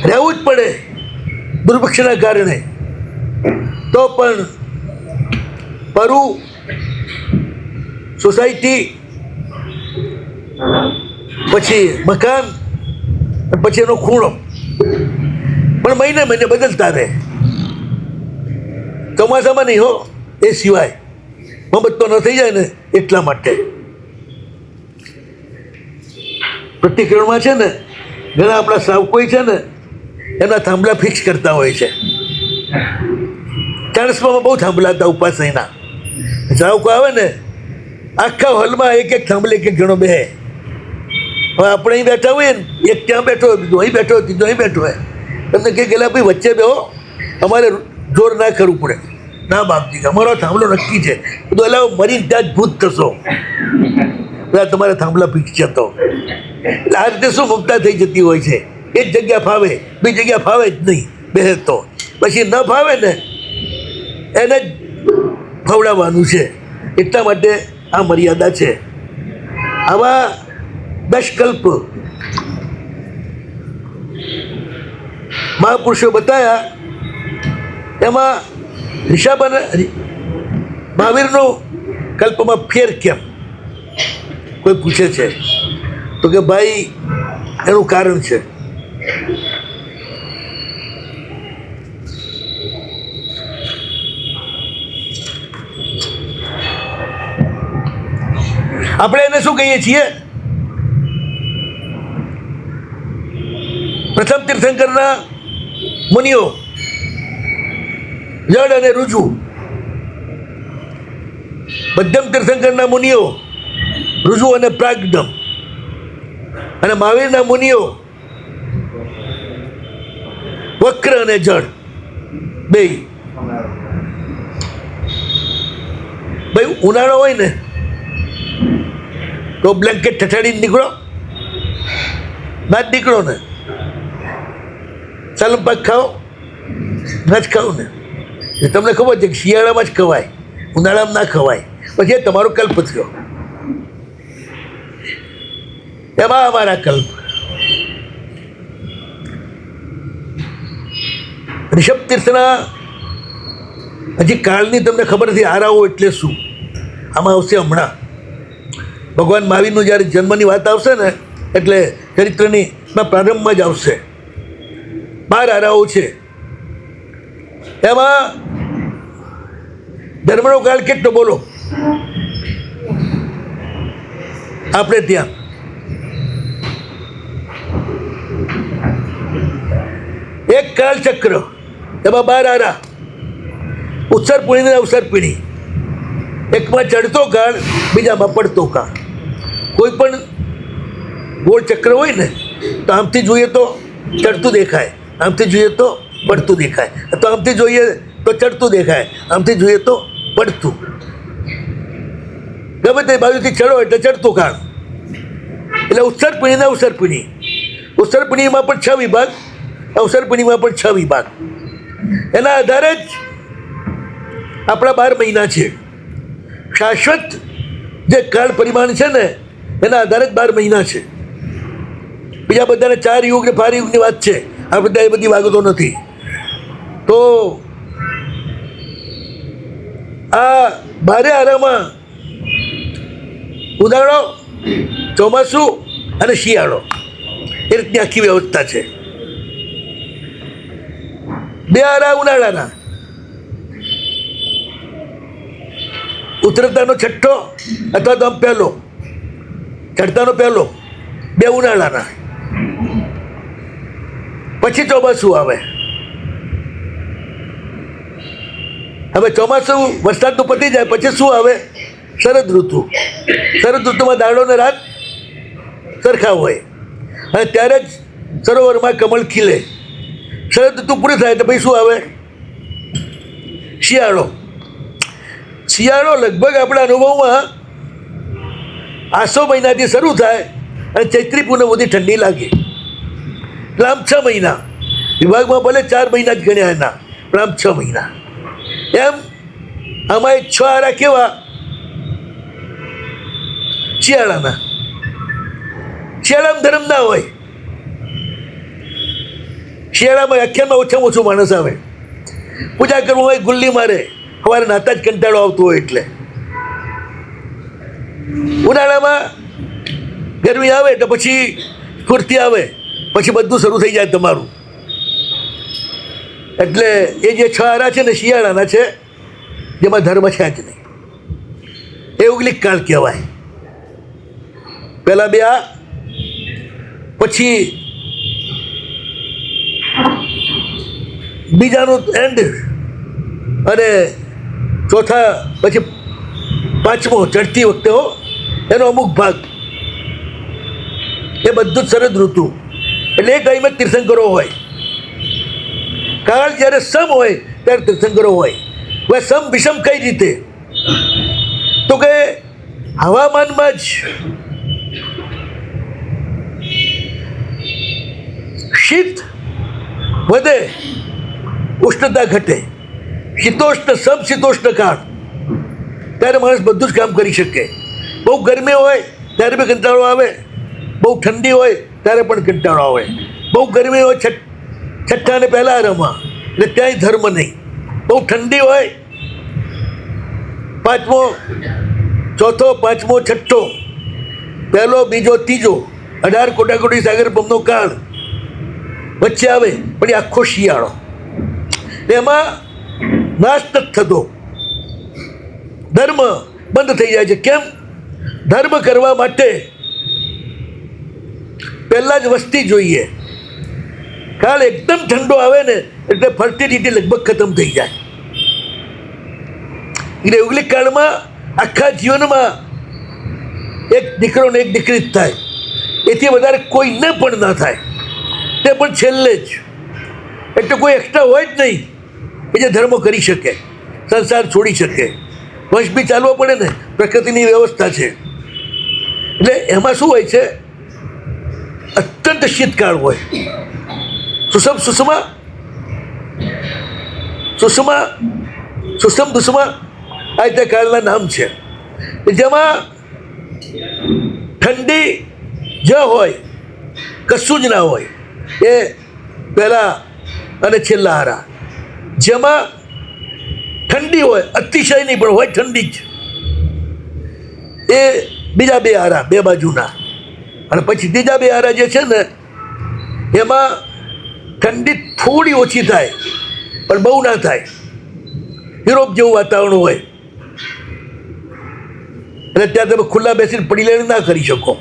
રહેવું જ પડે દુર્ભિક્ષના કારણે. તો પણ પરુ સોસાયટી, પછી મકાન, પછી એનો ખૂણો પણ મહિને મહિને બદલતા રહે. ચોમાસામાં નહીં હો, એ સિવાય મબત્તો ન થઈ જાય ને એટલા માટે. પ્રતિક્રમણમાં છે ને ઘણા આપણા સાવકોઈ છે ને એમના થાંભલા ફિક્સ કરતા હોય છે. ચાણસ્મામાં બહુ થાંભલા હતા ઉપાસનીના. સાવકો આવે ને આખા હોલમાં એક એક થાંભલે એક એક જણો બેહે. હવે આપણે અહીં બેઠા હોઈએ ને, એક ત્યાં બેઠો હોય, બીજો અહીં બેઠો હોય, ત્રીજો અહીં બેઠો હોય. તમને કહે ગયેલા ભાઈ વચ્ચે બેહો, અમારે જોર ના કરવું પડે. ના બાપજી, અમારો થાંભલો નક્કી છે. બધું એટલે મરીને ત્યાં જ ભૂત થશો, બધા તમારા થાંભલા ફિક્સ છે. તો એટલે આ રીતે શું મમતા થઈ જતી હોય છે. એક જગ્યા ફાવે, બીજી જગ્યા ફાવે જ નહીં, બેહે તો પછી ન ફાવે ને એને જ ફવડાવવાનું છે. એટલા માટે આ મર્યાદા છે. આવા 10 કલ્પ મહાપુરુષો બતાવ્યા. એમાં ઋષભ અને મહાવીરનો કલ્પમાં ફેર કેમ, કોઈ પૂછે છે તો કે ભાઈ એનું કારણ છે. આપણે એને શું કહીએ છીએ? પ્રથમ તીર્થંકરના મુનિઓ જડ અને રુજુ, મધ્યમ તીર્થંકરના મુનિઓ રુજુ અને પ્રાગ્દમ, અને મહાવીરના મુનિઓ વક્ર અને જડ બે. ભાઈ ઉનાળો હોય ને તો બ્લેન્કેટ ઠઠાડીને નીકળો, ના જ નીકળો ને. સાલમ પાક ખાઓ, ના જ ખાઓ ને. તમને ખબર છે કે શિયાળામાં જ ખવાય, ઉનાળામાં ના ખવાય. પછી એ તમારો કલ્પ થયો. એમાં અમારા કલ્પ. ઋષભ તીર્થના હજી કાળની તમને ખબર નથી. આરાઓ એટલે શું આમાં આવશે હમણાં. ભગવાન મહાવીરનું જ્યારે જન્મની વાત આવશે ને એટલે ચરિત્રની પ્રારંભમાં જ આવશે. 12 આરાઓ છે. એમાં ધર્મનો કાળ કેટલો બોલો આપણે ત્યાં? એક કાળચક્ર, એમાં 12 આરા. ઉત્સર પીઢી ને અવસર પીઢી. એકમાં ચડતો કાળ, બીજામાં પડતો કાળ. કોઈ પણ ગોળ ચક્ર હોય ને તો આમથી જોઈએ તો ચડતું દેખાય, આમથી જોઈએ તો પડતું દેખાય, તો આમથી જોઈએ તો ચડતું દેખાય, આમથી જોઈએ તો પડતું. ગમે તે બાજુથી ચડો એટલે ચડતું કાળ. એટલે ઉત્સર પીઢી ને અવસર પીઢી. ઉત્સર પીઢીમાં પણ 6 વિભાગ, અવસર પીઢીમાં પણ 6 વિભાગ. એના આધારે જ આપણા 12 મહિના છે. શાશ્વત જે કાળ પરિમાણ છે ને એના આધારે જ 12 મહિના છે. બીજા બધાને 4 યુગ ને 5 યુગની વાત છે. આ બધા એ બધી વાગતો નથી. તો આ 12 આરામાં ઉનાળો, ચોમાસું અને શિયાળો એ રીતની આખી વ્યવસ્થા છે. બે આરા ઉનાળાના, ઉતરતાનો છઠ્ઠો અથવા તો આમ પહેલો, ચડતાનો પહેલો, બે ઉનાળાના. પછી ચોમાસું આવે. હવે ચોમાસું વરસાદનું પતી જાય પછી શું આવે? શરદ ઋતુ. શરદ ઋતુમાં દાડો ને રાત સરખા હોય અને ત્યારે જ સરોવરમાં કમળ ખીલે. શરદ ઋતુ પૂરી થાય તો પછી શું આવે? શિયાળો. શિયાળો લગભગ આપણા અનુભવમાં આસો મહિનાથી શરૂ થાય અને ચૈત્રી પૂનમ સુધી ઠંડી લાગે. એટલે આમ 6 મહિના. વિભાગમાં ભલે 4 મહિના જ ગણ્યા એના, પણ આમ 6 મહિના. એમ આમાં 6 આરા કેવા? શિયાળાના. શિયાળામાં ધર્મ ના હોય. શિયાળામાં વ્યાખ્યાનમાં ઓછામાં ઓછું માણસ આવે. પૂજા કરવું હોય ગુલ્લી મારે, સવારે નાતા જ કંટાળો આવતો હોય એટલે. ઉનાળામાં ગરમી આવે તો પછી સ્ફૂર્તિ આવે, પછી બધું શરૂ થઈ જાય તમારું. એટલે એ જે 6 આરા છે ને શિયાળાના છે, જેમાં ધર્મ છે જ નહીં. એ ઉગલિક કાળ કહેવાય. પહેલા બે આ, પછી બીજાનું એન્ડ, અને ચોથા પછી 5મો ચડતી વખતે હો એનો અમુક ભાગ. એ બધું જ શરદ ઋતુ. એટલે એ ટાઈમે તીર્થંકરો હોય. કાળ જ્યારે સમ હોય ત્યારે તીર્થંકરો હોય. હવે સમ વિષમ કઈ રીતે? તો કે હવામાનમાં જ શીત વધે, ઉષ્ણતા ઘટે. શીતોષ્ણ સમશીતોષ્ણ કાળ, ત્યારે માણસ બધું જ કામ કરી શકે. બહુ ગરમી હોય ત્યારે બી કંટાળો આવે, બહુ ઠંડી હોય ત્યારે પણ કંટાળો આવે. બહુ ગરમી હોય છઠ્ઠા ને પહેલા આરામાં, એટલે ક્યાંય ધર્મ નહીં. બહુ ઠંડી હોય 5મો, ચોથો, 5મો, છઠ્ઠો, પહેલો, બીજો, ત્રીજો, 18 કોટાકોટી સાગર પંપનો કાળ વચ્ચે આવે. પણ એ આખો શિયાળો. એમાં નાશ નથી થતો. ધર્મ બંધ થઈ જાય છે. કેમ? ધર્મ કરવા માટે પહેલાં જ વસ્તી જોઈએ. કાળ એકદમ ઠંડો આવે ને એટલે ફર્ટિલિટી લગભગ ખતમ થઈ જાય. એટલે ઉગલિક કાળમાં આખા જીવનમાં એક દીકરો ને એક દીકરી જ થાય. એથી વધારે કોઈને પણ ના થાય. તે પણ છેલ્લે જ. એટલે કોઈ એક્સ્ટ્રા હોય જ નહીં કે જે ધર્મ કરી શકે, સંસાર છોડી શકે. વંશ બી ચાલવો પડે ને, પ્રકૃતિની વ્યવસ્થા છે. એટલે એમાં શું હોય છે? અત્યંત શીતકાળ હોય. સુષમ સુષમા, સુષમા, સુષમ દુષમા, આ રીતે કાળના નામ છે. જેમાં ઠંડી જ હોય, કશું જ ના હોય. એ પહેલા અને છેલ્લા આરા. જેમાં ઠંડી હોય, અતિશય નહીં પણ હોય ઠંડી જ, એ બીજા 2 આરા, 2 બાજુના. અને પછી ત્રીજા 2 આરા જે છે ને, એમાં ઠંડી થોડી ઓછી થાય પણ બહુ ના થાય. યુરોપ જેવું વાતાવરણ હોય. એટલે ત્યાં તમે ખુલ્લા બેસીને પડી લઈને ના કરી શકો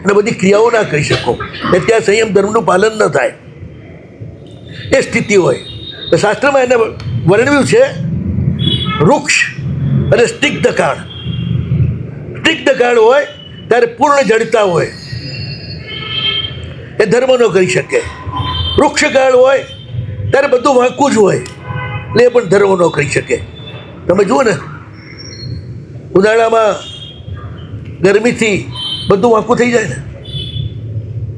અને બધી ક્રિયાઓ ના કરી શકો. એટલે ત્યાં સંયમ ધર્મનું પાલન ન થાય. એ સ્થિતિ હોય. તો શાસ્ત્રમાં એને વર્ણવ્યું છે વૃક્ષ અને સ્નિગ્ધ કાળ. સ્નિગ્ધ કાળ હોય ત્યારે પૂર્ણ જડતા હોય, એ ધર્મ ન કરી શકે. વૃક્ષ કાળ હોય ત્યારે બધું વાંકું જ હોય, એટલે એ પણ ધર્મ ન કરી શકે. તમે જુઓ ને, ઉનાળામાં ગરમીથી બધું વાંકું થઈ જાય ને,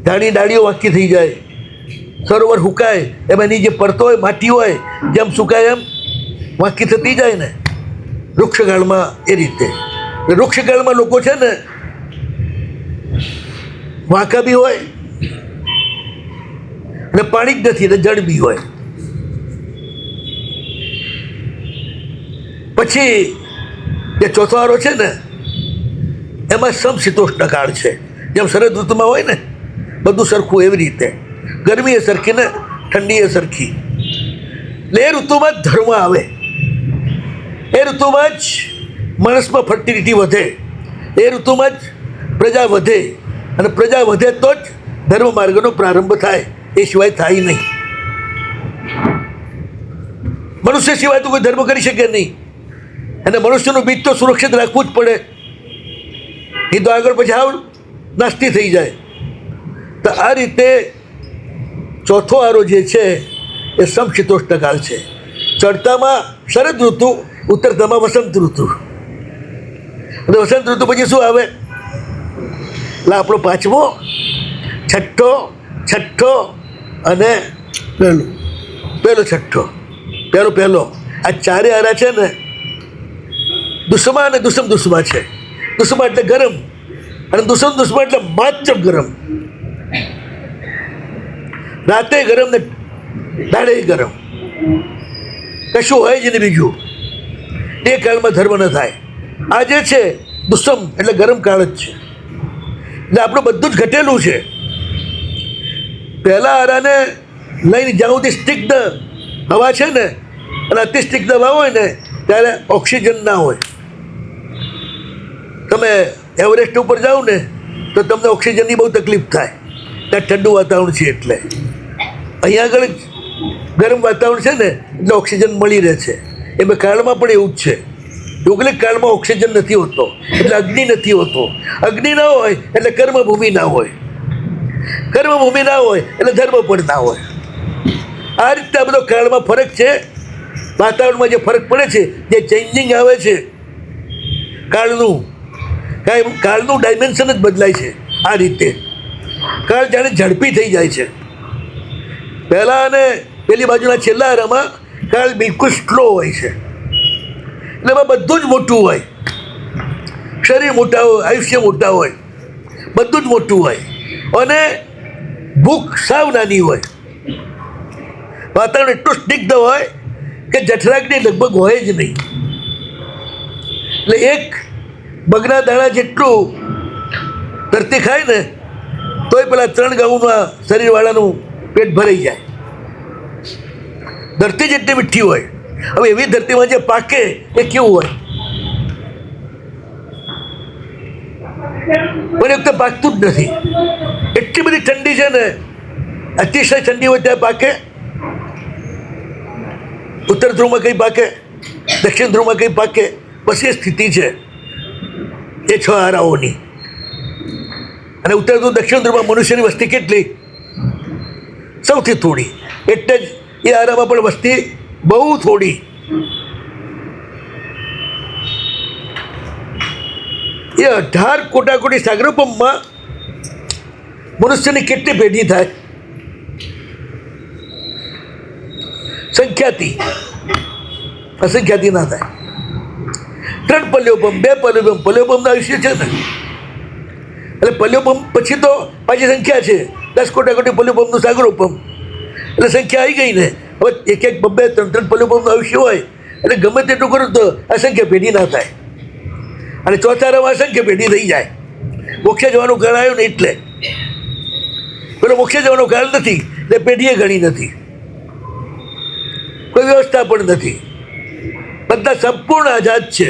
ડાળીઓ વાંકી થઈ જાય, સરોવર સુકાય, એમાં એની જે પડતો હોય માટી હોય જેમ સુકાય એમ વાંકી થતી જાય ને. વૃક્ષકાળમાં એ રીતે. વૃક્ષકાળમાં લોકો છે ને વાંકા બી હોય અને પાણી જ નથી એટલે જળ બી હોય. પછી જે ચોથો આરો છે ને, એમાં સમશીતોષ્ણ કાળ છે. જેમ શરદ ઋતુમાં હોય ને બધું સરખું, એવી રીતે ગરમી એ સરખી ને ઠંડી એ સરખી. એટલે એ ઋતુમાં જ ધર્મ આવે, એ ઋતુમાં જ માણસમાં ફર્ટિલિટી વધે, એ ઋતુમાં જ પ્રજા વધે, અને પ્રજા વધે તો જ ધર્મ માર્ગનો પ્રારંભ થાય, એ સિવાય થાય નહીં. મનુષ્ય સિવાય તો કોઈ ધર્મ કરી શકે નહીં, અને મનુષ્યનું બીજ તો સુરક્ષિત રાખવું જ પડે, એ તો આગળ પછી આવ નાસ્તી થઈ જાય. તો આ રીતે ચોથો આરો જે છે એ સમશીતોષ્ણ કાળ છે. ચડતામાં શરદ ઋતુ, ઉત્તરતામાં વસંત ઋતુ, અને વસંત ઋતુ પછી શું આવે? એટલે આપણો પાંચમો, છઠ્ઠો અને છઠ્ઠો, પહેલો આ ચારે આરા છે ને, દુશ્મા અને દુશ્મા છે. દુશ્મા એટલે ગરમ, અને દુશ્મા એટલે માત્ર ગરમ, રાતે ગરમ ને દાડે ગરમ, કશું હોય જ નહીં બીજું. એ કાળમાં ધર્મ ન થાય. આ જે છે દુશ્મન એટલે ગરમ કાળ જ છે. એટલે આપણું બધું જ ઘટેલું છે. પહેલા આરાને લઈને જ્યાં સુધી સ્નિગ્ધ હવા છે ને, અને અતિ સ્નિગ્ધ હવા હોય ને, ત્યારે ઓક્સિજન ના હોય. તમે એવરેસ્ટ ઉપર જાઓ ને તો તમને ઓક્સિજનની બહુ તકલીફ થાય, ત્યાં ઠંડુ વાતાવરણ છે. એટલે અહીંયા આગળ ગરમ વાતાવરણ છે ને, એટલે ઓક્સિજન મળી રહે છે. એમાં કાળમાં પણ એવું જ છે. યોગલિક કાળમાં ઓક્સિજન નથી હોતો, એટલે અગ્નિ નથી હોતો. અગ્નિ ના હોય એટલે કર્મભૂમિ ના હોય, કર્મભૂમિ ના હોય એટલે ધર્મ પણ ના હોય. આ રીતે આ બધો કાળમાં ફરક છે. વાતાવરણમાં જે ફરક પડે છે, જે ચેન્જિંગ આવે છે કાળનું ડાયમેન્શન જ બદલાય છે. આ રીતે કાળ જાણે ઝડપી થઈ જાય છે. પહેલાં અને પેલી બાજુના છેલ્લા આરામાં કાળ બિલકુલ સ્લો હોય છે. એટલે એમાં બધું જ મોટું હોય, શરીર મોટા હોય, આયુષ્ય મોટા હોય, બધું જ મોટું હોય, અને ભૂખ સાવ નાની હોય. વાતાવરણ એટલું સ્નિગ્ધ હોય કે જઠરાગ્નિ લગભગ હોય જ નહીં. એટલે એક બગના દાણા જેટલું ધરતી ખાય ને તોય પેલા 3 ગાઉના શરીરવાળાનું પેટ ભરાઈ જાય. ધરતી જેટલી મીઠી હોય. હવે એવી ધરતીમાં જે પાકે એ કેવું હોય? પણ એક તો પાકતું જ નથી. એટલી બધી ઠંડી છે ને, અતિશય ઠંડી હોય ત્યાં પાકે. ઉત્તર ધ્રુવમાં કંઈ પાકે, દક્ષિણ ધ્રુવમાં કંઈ પાકે. બસ એ સ્થિતિ છે એ 6 આરાઓની. અને ઉત્તર ધ્રુવ દક્ષિણ ધ્રુવમાં મનુષ્યની વસ્તી કેટલી? સૌથી થોડી. એટલે જ એ આરામાં પણ વસ્તી બહુ થોડી. એ 18 કોટાકોટી સાગરોપમમાં મનુષ્યની કેટલી પેઢી થાય? સંખ્યાતી, અસંખ્યાતી ના થાય. 3 પલ્યોપમ, 2 પલ્યોપમ. પલ્યોપમનું આયુષ્ય છે ને, એટલે પલ્યોપમ પછી તો પાછી સંખ્યા છે. 10 કોટાકોટી પલ્યોપમનું સાગરોપમ, એટલે સંખ્યા આવી ગઈ ને. હવે 1-1, 2-2, 3-3 પલ્યોપમનું આયુષ્ય હોય, એટલે ગમે તેટલું કરું તો અસંખ્ય પેઢી ના થાય. અને ચોથા આરામાં અસંખ્ય પેઢી થઈ જાય. મોક્ષે જવાનું કાળ આવ્યો ને એટલે. પેલો મોક્ષે જવાનો કાળ નથી, એટલે પેઢીએ ઘણી નથી, કોઈ વ્યવસ્થા પણ નથી. બધા સંપૂર્ણ આઝાદ છે,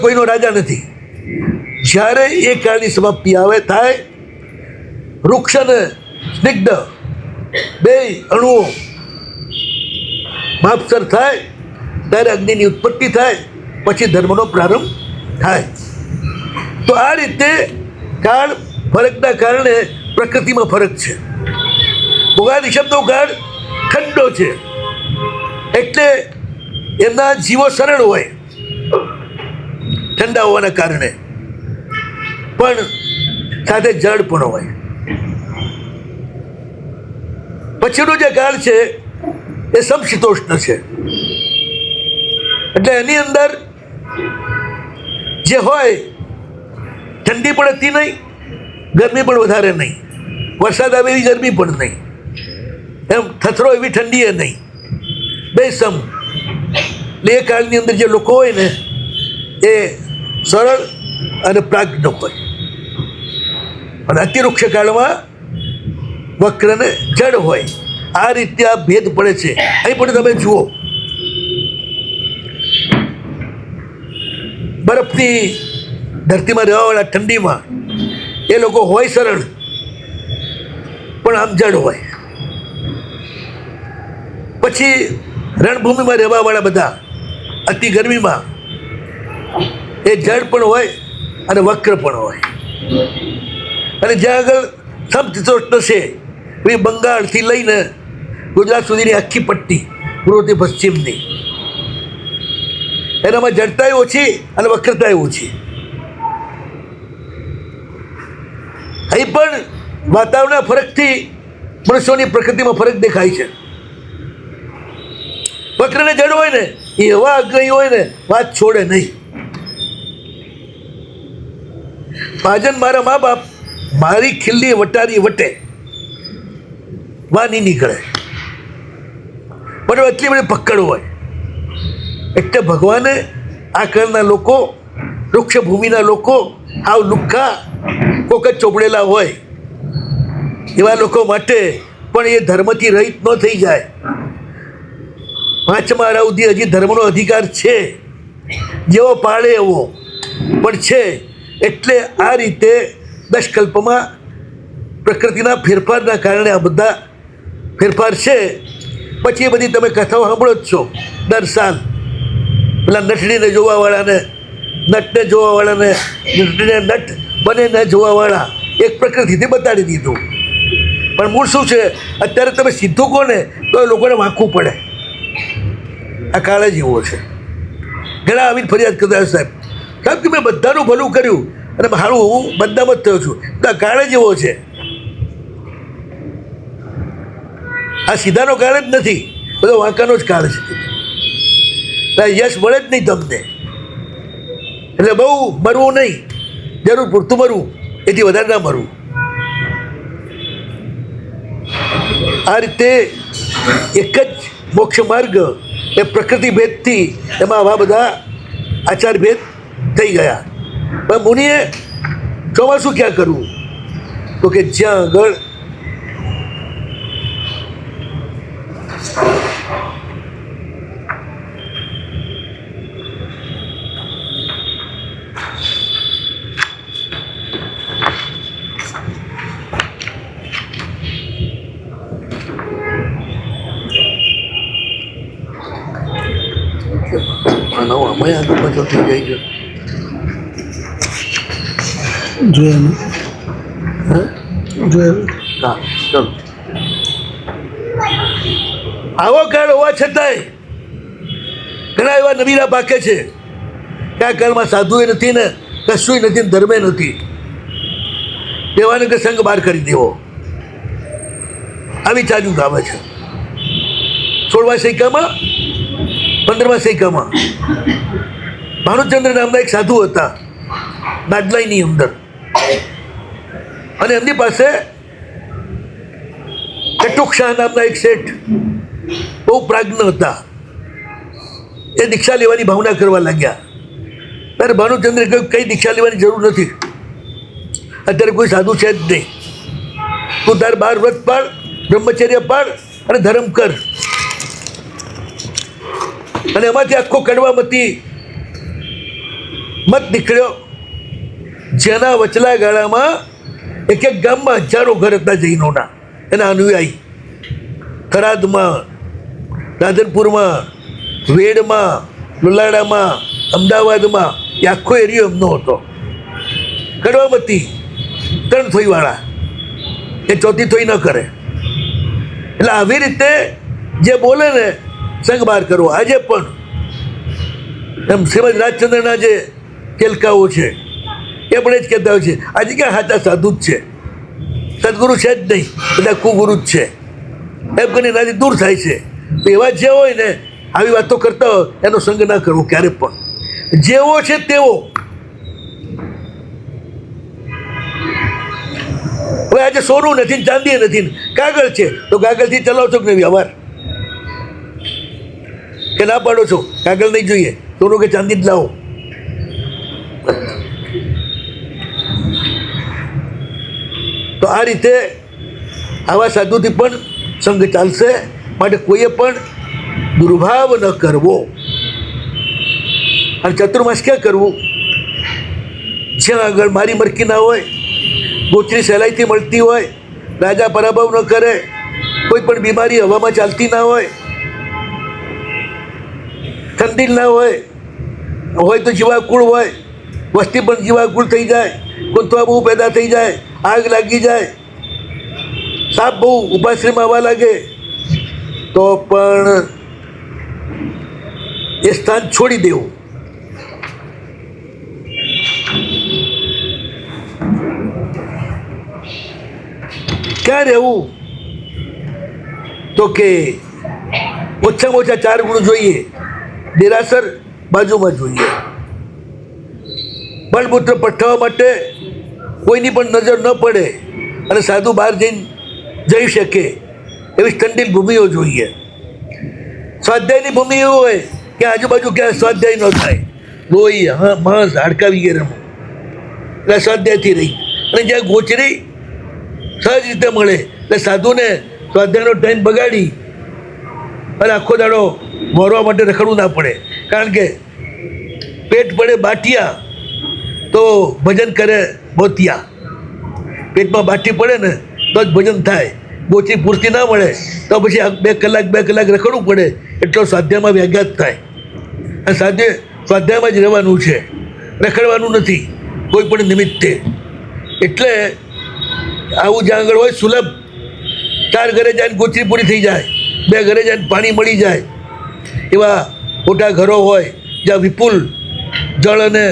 કોઈનો રાજા નથી. જ્યારે એ કાળની સમાપ્તિ આવે થાય, વૃક્ષ અને સ્નિગ્ધ બે અણુઓ માપસર થાય, ત્યારે અગ્નિની ઉત્પત્તિ થાય, પછી ધર્મનો પ્રારંભ થાય. તો આ રીતે કાળ ફરકના કારણે પ્રકૃતિમાં ફરક છે. ભોગાદી શબ્દનો કાળ ઠંડો છે, એટલે એમના જીવો સરળ હોય ઠંડા હોવાના કારણે, પણ સાથે જળ પણ હોય. પછીનો જે કાળ છે એ સમશીતોષ્ણ છે. એટલે એની અંદર જે હોય, ઠંડી પણ હતી નહીં, ગરમી પણ વધારે નહીં, વરસાદ આવે એવી ગરમી પણ નહીં, એમ થથરો એવી ઠંડી એ નહીં, બે સમ. એ કાળની અંદર જે લોકો હોય ને એ સરળ અને પ્રાજ્ઞ હોય. અને અતિવૃક્ષ કાળમાં વક્ર ને જડ હોય, આ રીતે આ ભેદ પડે છે. અહીં પણ તમે જુઓ, બરફની ધરતીમાં રહેવાવાળા ઠંડીમાં એ લોકો હોય સરળ પણ આમ જડ હોય. પછી રણભૂમિમાં રહેવાવાળા બધા અતિ ગરમીમાં એ જડ પણ હોય અને વક્ર પણ હોય. અને જ્યાં આગળ સમશીતોષ્ણ છે એ બંગાળથી લઈને ગુજરાત સુધીની આખી પટ્ટી પૂર્વથી પશ્ચિમની, એનામાં જડતાય ઓછી અને વક્રતાય ઓછી. અહીં પણ વાતાવરણના ફરકથી મનુષ્યોની પ્રકૃતિમાં ફરક દેખાય છે. વક્રને જડ હોય ને એ એવા અગ્રહી હોય ને વાત છોડે નહીં. પાજન મારા મા બાપ મારી ખીલ્લી વટારી વટે વાની નીકળે, પણ એટલી બધી પકડ હોય. એટલે ભગવાને આ કાળના લોકો, વૃક્ષ ભૂમિના લોકો, આવ લુખ્ખા કોક જ ચોપડેલા હોય એવા લોકો માટે પણ એ ધર્મથી રહિત ન થઈ જાય. પાંચમા આરા સુધી હજી ધર્મનો અધિકાર છે, જેવો પાળે એવો પણ છે. એટલે આ રીતે દશકલ્પમાં પ્રકૃતિના ફેરફારના કારણે આ બધા ફેરફાર છે. પછી એ બધી તમે કથાઓ સાંભળો જ છો દર સાલ. પેલા નટડીને જોવાવાળાને, નટને જોવાવાળાને, નટને નટ બને ન જોવાવાળા એક પ્રકૃતિથી બતાડી દીધું. પણ મૂળ શું છે, અત્યારે તમે સીધું કહો ને તો એ લોકોને વાંકવું પડે. આ કાળ જ એવો છે. ઘણા આવીને ફરિયાદ કરતા સાહેબ કે મેં બધાનું ભલું કર્યું અને મારું હું બદનામ જ થયો છું. તો આ કાળ જ એવો છે. આ સીધાનો કાળ જ નથી, બધો વાંકાનો જ કાળ છે. યશ મળે જ નહીં તમને. એટલે બહુ મરવું નહીં, જરૂર પૂરતું મરવું, એથી વધારે ના મરવું. આ રીતે એક જ મોક્ષ માર્ગ એ પ્રકૃતિ ભેદથી એમાં આવા બધા આચાર ભેદ થઈ ગયા. પણ મુનિએ ચોમાસું ક્યાં કરવું? તો કે જ્યાં આગળ આમાં આગળ પાછળ થઈ જાય છે. જોયેલું હા, ચલો. આવો કાળ હોવા છતાંય ઘણા એવા નબીરા પાકે છે કે આ કાળમાં સાધુએ નથી ને કશુંય નથી ને ધર્મે નથી. દેવાને કે સંઘ બહાર કરી દેવો, આવી ચાલ્યું ગામે છે. 16મા સૈકામાં 15મા સૈકામાં ભાનુચંદ્ર નામના એક સાધુ હતા નાડલાઈની અંદર, અને એમની પાસે કટુક શાહ નામના એક શેઠ બહુ પ્રાજ્ઞ હતા. એ દીક્ષા લેવાની ભાવના કરવા લાગ્યા. ત્યારે ભાનુચંદ્રે કહ્યું કંઈ દીક્ષા લેવાની જરૂર નથી, અત્યારે કોઈ સાધુ છે જ નહીં. તું તાર 12 વ્રત પાળ, બ્રહ્મચર્ય પાળ અને ધર્મ કર. અને એમાંથી આખો કડવામતી મત નીકળ્યો, જેના વચલા ગાળામાં એક એક ગામમાં હજારો ઘર હતા જૈનોના, એના અનુયાયી. થરાદમાં, રાધનપુરમાં, વેડમાં, લુલાડામાં, અમદાવાદમાં એ આખો એરિયો એમનો હતો. કડવામતી 3 થોઈવાળા, એ ચોથી થોઈ ન કરે. એટલે આવી રીતે જે બોલે ને સંઘ બહાર કરવો. આજે પણ એમ શ્રીમદ રાજચંદ્રના જે કેલકાઓ છે એ પણ એ જ કહેતા હોય છે આજે ક્યાં સાચા સાધુ જ છે, સદગુરુ છે જ નહીં, બધા કુગુરુ જ છે એમ કરીને એનાથી દૂર થાય છે. તો એવા જે હોય ને આવી વાતો કરતા હોય એનો સંગ ના કરવો ક્યારે પણ. જેવો છે તેવો. હવે આજે સોનું નથી ને ચાંદી નથી ને કાગળ છે, તો કાગળથી ચલાવો છો કે નહીં વ્યવહાર? કે ના પાડો છો કાગળ નહીં જોઈએ, સોનું કે ચાંદી જ લાવો? તો આ રીતે આવા સાધુથી પણ સંઘ ચાલશે. માટે કોઈએ પણ દુર્ભાવ ન કરવો. અને ચતુર્માસ ક્યાં કરવું? જ્યાં આગળ મારી મરકી ના હોય, ગોચરી સહેલાઈથી મળતી હોય, રાજા પરાભવ ન કરે, કોઈ પણ બીમારી હવામાં ચાલતી ના હોય, ઠંડી ના હોય તો જીવાકુળ હોય, વસ્તી પણ જીવાકુળ થઈ જાય, કુંતવા બહુ પેદા થઈ જાય, આગ લાગી જાય, સાપ બહુ ઉપાશ્રીમાં આવવા લાગે, તો પણ એ સ્થાન છોડી દેવું. ક્યાં રહેવું? તો કે ઓછામાં ઓછા 4 ગુણ જોઈએ. દેરાસર બાજુમાં જોઈએ. બળમૂત્ર પઠાવવા માટે કોઈની પણ નજર ન પડે અને સાધુ બહાર જઈને જઈ શકે એવી ઠંડી ભૂમિઓ જોઈએ. સ્વાધ્યાયની ભૂમિ એવું હોય કે આજુબાજુ ક્યાં સ્વાધ્યાય ન થાય, લોહી માંસ હાડકા વગેરેમાં, એટલે સ્વાધ્યાયથી રહી. અને જ્યાં ગોચરી સહજ રીતે મળે એટલે સાધુને સ્વાધ્યાયનો ટાઈમ બગાડી અને આખો દાડો મોરવા માટે રખડવું ના પડે. કારણ કે પેટ પડે બાટિયા તો ભજન કરે મોતિયા. પેટમાં બાટી પડે ને તો જ ભજન થાય. ગોચરી પૂરતી ના મળે તો પછી 2 કલાક રખડવું પડે. એટલો સ્વાધ્યાયમાં વ્યાઘાત થાય. અને સ્વાધ્યાયમાં જ રહેવાનું છે, રખડવાનું નથી કોઈ પણ નિમિત્તે. એટલે આવું જ્યાં આગળ હોય સુલભ, 4 ઘરે જાય ગોચરી પૂરી થઈ જાય, 2 ઘરે જાય પાણી મળી જાય, એવા મોટા ઘરો હોય જ્યાં વિપુલ જળ અને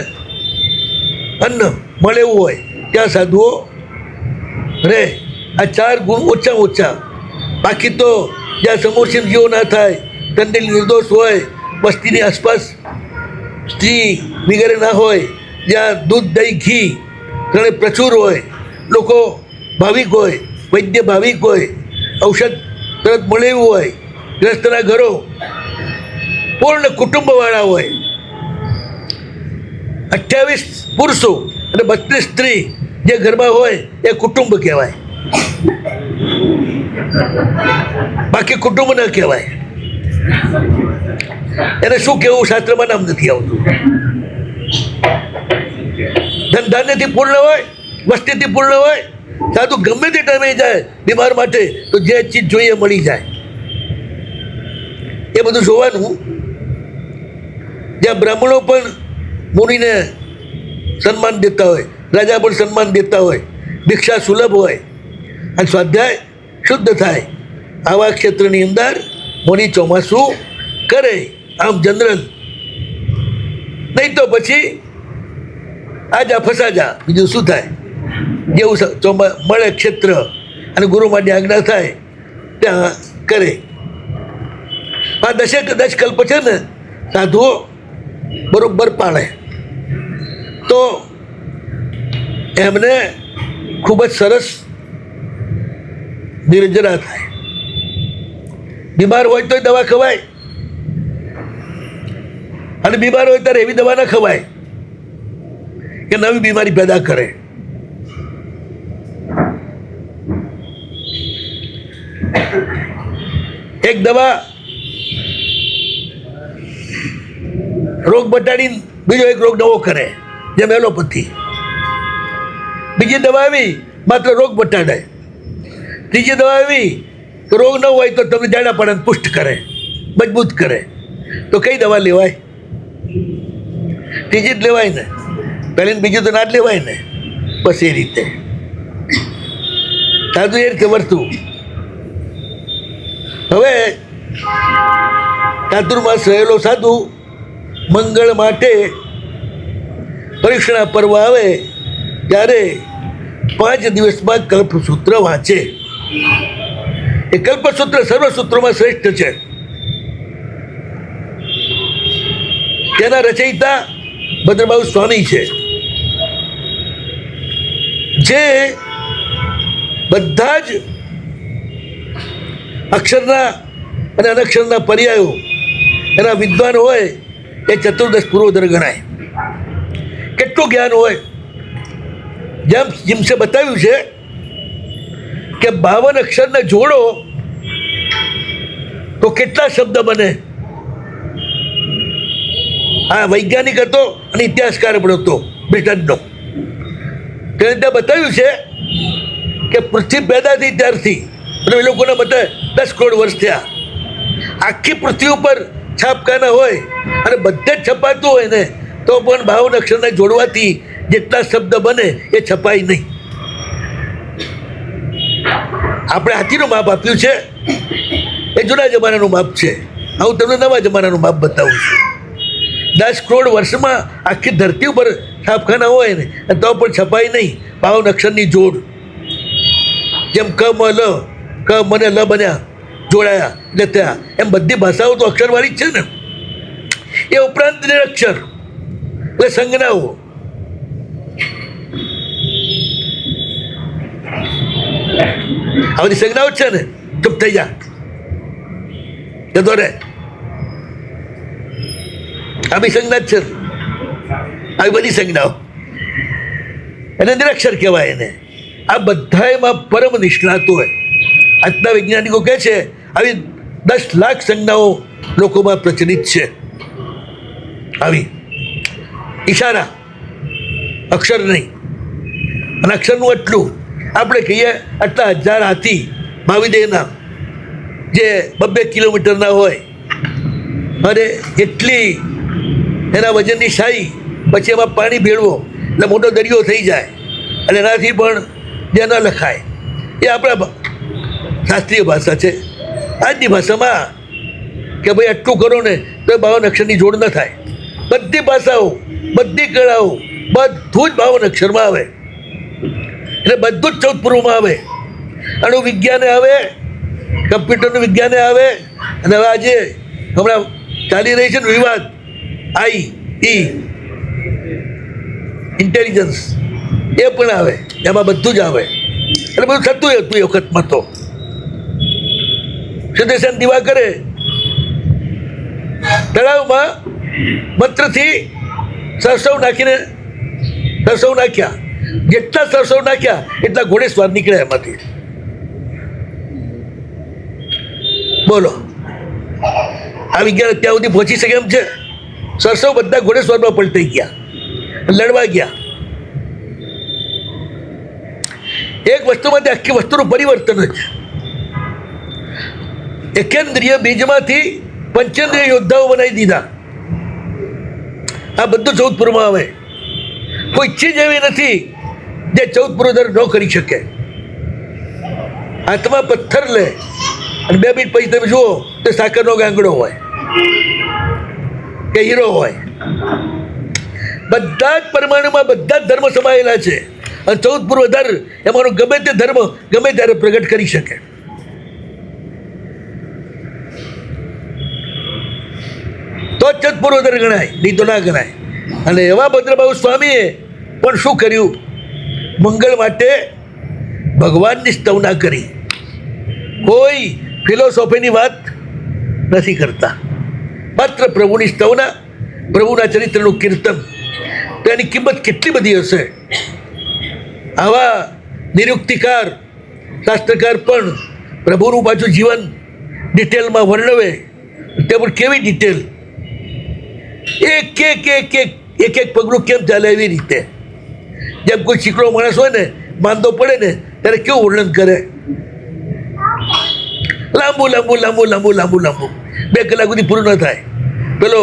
અન્ન મળે એવું હોય ત્યાં સાધુઓ રહે. આ 4 ગુણ ઓછામાં ઓછા. બાકી તો જ્યાં સમોસીમ જેવો ના થાય, ઠંડી નિર્દોષ હોય, વસ્તીની આસપાસ સ્ત્રી વગેરે ના હોય, જ્યાં દૂધ દહીં ઘી ત્રણે પ્રચુર હોય, લોકો ભાવિક હોય, વૈદ્ય ભાવિક હોય, ઔષધ તરત મળે એવું હોય, ગ્રસ્તના ઘરો પૂર્ણ કુટુંબવાળા હોય, 28 પુરુષો અને 32 સ્ત્રી જે ઘરમાં હોય એ કુટુંબ કહેવાય. બાકી કુટુંબ ન કહેવાય. એને શું કહેવું શાસ્ત્રમાં નામ નથી આવતું. ધન ધાન્યથી પૂર્ણ હોય, વસ્તીથી પૂર્ણ હોય, સાધુ ગમે તે ટાઈમે જાય બીમાર માટે તો જે ચીજ જોઈએ મળી જાય. એ બધું જોવાનું. જ્યાં બ્રાહ્મણો પણ મુનિને સન્માન દેતા હોય, રાજા પણ સન્માન દેતા હોય, ભિક્ષા સુલભ હોય અને સ્વાધ્યાય શુદ્ધ થાય, આવા ક્ષેત્રની અંદર મુનિ ચોમાસું કરે. આમ જનરલ. નહીં તો પછી આજા ફસાજા, બીજું શું થાય? જેવું મળે ક્ષેત્ર અને ગુરુ માટે આજ્ઞા થાય ત્યાં કરે. આ 10 કલ્પ છે ને સાધુઓ બરોબર પાળે તો એમને ખૂબ જ સરસ નિર્જરા થાય. બીમાર હોય તો દવા ખવાય, અને બીમાર હોય ત્યારે એવી દવા ના ખવાય કે નવી બીમારી પેદા કરે. એક દવા રોગ મટાડીને બીજો એક રોગ નવો કરે, જેમ એલોપેથી. બીજી દવા આવી માત્ર રોગ મટાડે, ત્રીજી દવા આવી તો રોગ ન હોય તો તમને જાડા પડે, પુષ્ટ કરે, મજબૂત કરે. તો કઈ દવા લેવાય? ત્રીજી જ લેવાય ને, પહેલી બીજી તો ના જ લેવાય ને. બસ એ રીતે સાધુ એ રીતે વર્તું. હવે ચાતુર્માસ રહેલો સાધુ મંગળ માટે પરીક્ષણા પર્વ આવે ત્યારે 5 દિવસમાં કલ્પસૂત્ર વાંચે. એ કલ્પસૂત્ર સર્વસૂત્રોમાં શ્રેષ્ઠ છે. તેના રચયિતા ભદ્રબાહુ સ્વામી છે, જે બધા જ અક્ષરના અને અનક્ષરના પર્યાયો એના વિદ્વાન હોય એ ચતુર્દશ પૂર્વોત્તર ગણાય. કેટલું જ્ઞાન હોય! જેમ જીમસે બતાવ્યું છે કે 52 અક્ષરને જોડો તો કેટલા શબ્દ બને? આ વૈજ્ઞાનિક હતો અને ઇતિહાસકાર પણ હતો બ્રિટનનો. તેને ત્યાં બતાવ્યું છે કે પૃથ્વી પેદા થઈ ત્યારથી એ લોકોના મતે 10 કરોડ વર્ષ થયા. આખી પૃથ્વી ઉપર છાપખાના હોય અને બધે જ છપાતું હોય ને તો પણ 52 અક્ષરને જોડવાથી જેટલા શબ્દ બને એ છપાય નહીં. આપણે હાથીનું માપ આપ્યું છે એ જૂના જમાનાનું માપ છે. હું તમને નવા જમાનાનું માપ બતાવું છું. 10 કરોડ વર્ષમાં આખી ધરતી ઉપર છાપખાના હોય ને તો પણ છપાય નહીં 52 અક્ષરની જોડ. જેમ ક મ લ ક મને લ બન્યા જોડાયા એટલે ત્યાં એમ બધી ભાષાઓ તો અક્ષરવાળી જ છે ને. એ ઉપરાંત નિરક્ષર એટલે સંજ્ઞાઓ. આ બધી સંજ્ઞાઓ જ છે ને. ચૂપ થઈ જા, જતો રે. આ બી સંજ્ઞા જ છે. આવી બધી સંજ્ઞાઓ એને નિરક્ષર કહેવાય. એને આ બધા એમાં પરમ નિષ્ણાત હોય. આજના વૈજ્ઞાનિકો કહે છે આવી 10 લાખ સંજ્ઞાઓ લોકોમાં પ્રચલિત છે. આવી ઈશારા, અક્ષર નહીં. અને અક્ષરનું એટલું આપણે કહીએ આટલા 1000 હાથી મહાવિદેયના જે 2 કિલોમીટરના હોય અને એટલી એના વજનની શાહી, પછી એમાં પાણી ભેળવો એટલે મોટો દરિયો થઈ જાય અને એનાથી પણ જે ન લખાય. એ આપણા શાસ્ત્રીય ભાષા છે. આજની ભાષામાં કે ભાઈ આટલું કરો ને તો 52 અક્ષરની જોડ ન થાય. બધી ભાષાઓ, બધી કળાઓ બધું જ 52 અક્ષરમાં આવે. એટલે બધું જ 14 પૂર્વમાં આવે. અણુ વિજ્ઞાને આવે, કમ્પ્યુટરનું વિજ્ઞાને આવે, અને હવે આજે હમણાં ચાલી રહી છે ને વિવાદ AI ઇન્ટેલિજન્સ, એ પણ આવે. એમાં બધું જ આવે. એટલે બધું થતું હતું એ વખતમાં. તો સુદર્શન દિવાકરે તળાવમાં મંત્રથી સરસવ નાખ્યા. જેટલા સરસવ નાખ્યા એટલા ઘોડેસવાર નીકળ્યા એમાંથી. બોલો, આ વિજ્ઞાન ત્યાં સુધી પહોંચી શકે એમ છે? સરસવ બધા ઘોડેસવારમાં પલટાઈ ગયા, લડવા ગયા. એક વસ્તુમાંથી આખી વસ્તુનું પરિવર્તન જ. એકેન્દ્રિય બીજમાંથી પંચેન્દ્રિય યોદ્ધાઓ બનાવી દીધા. આ બધું 14 પૂર્વમાં આવે. કોઈ ચીજ એવી નથી જે 14 પૂર્વ દર ન કરી શકે. હાથમાં પથ્થર લે અને 2 મિનિટ પછી તમે જુઓ તો સાકરનો ગાંગડો હોય કે હીરો હોય. બધા જ પરમાણુમાં બધા જ ધર્મ સમાયેલા છે. અને 14 પૂર્વ દર એમાંનો ગમે તે ધર્મ ગમે ત્યારે પ્રગટ કરી શકે. તો જ પૂર્વ દર ગણાય, નહીં તો ના ગણાય. અને એવા ભદ્રબાહુ સ્વામીએ પણ શું કર્યું? મંગળ માટે ભગવાનની સ્તવના કરી. કોઈ ફિલોસોફીની વાત નથી કરતા. માત્ર પ્રભુની સ્તવના, પ્રભુના ચરિત્રનું કીર્તન. તો એની કિંમત કેટલી બધી હશે! આવા નિરુક્તિકાર શાસ્ત્રકાર પણ પ્રભુનું પાછું જીવન ડિટેલમાં વર્ણવે. તે પણ કેવી ડિટેલ! એક પગલું કેમ ચાલે એવી રીતે. જેમ કોઈ ચીકણો માણસ હોય ને, માંદો પડે ને ત્યારે કેવું વર્ણન કરે! લાંબુ 2 કલાક સુધી પૂરું ન થાય. પેલો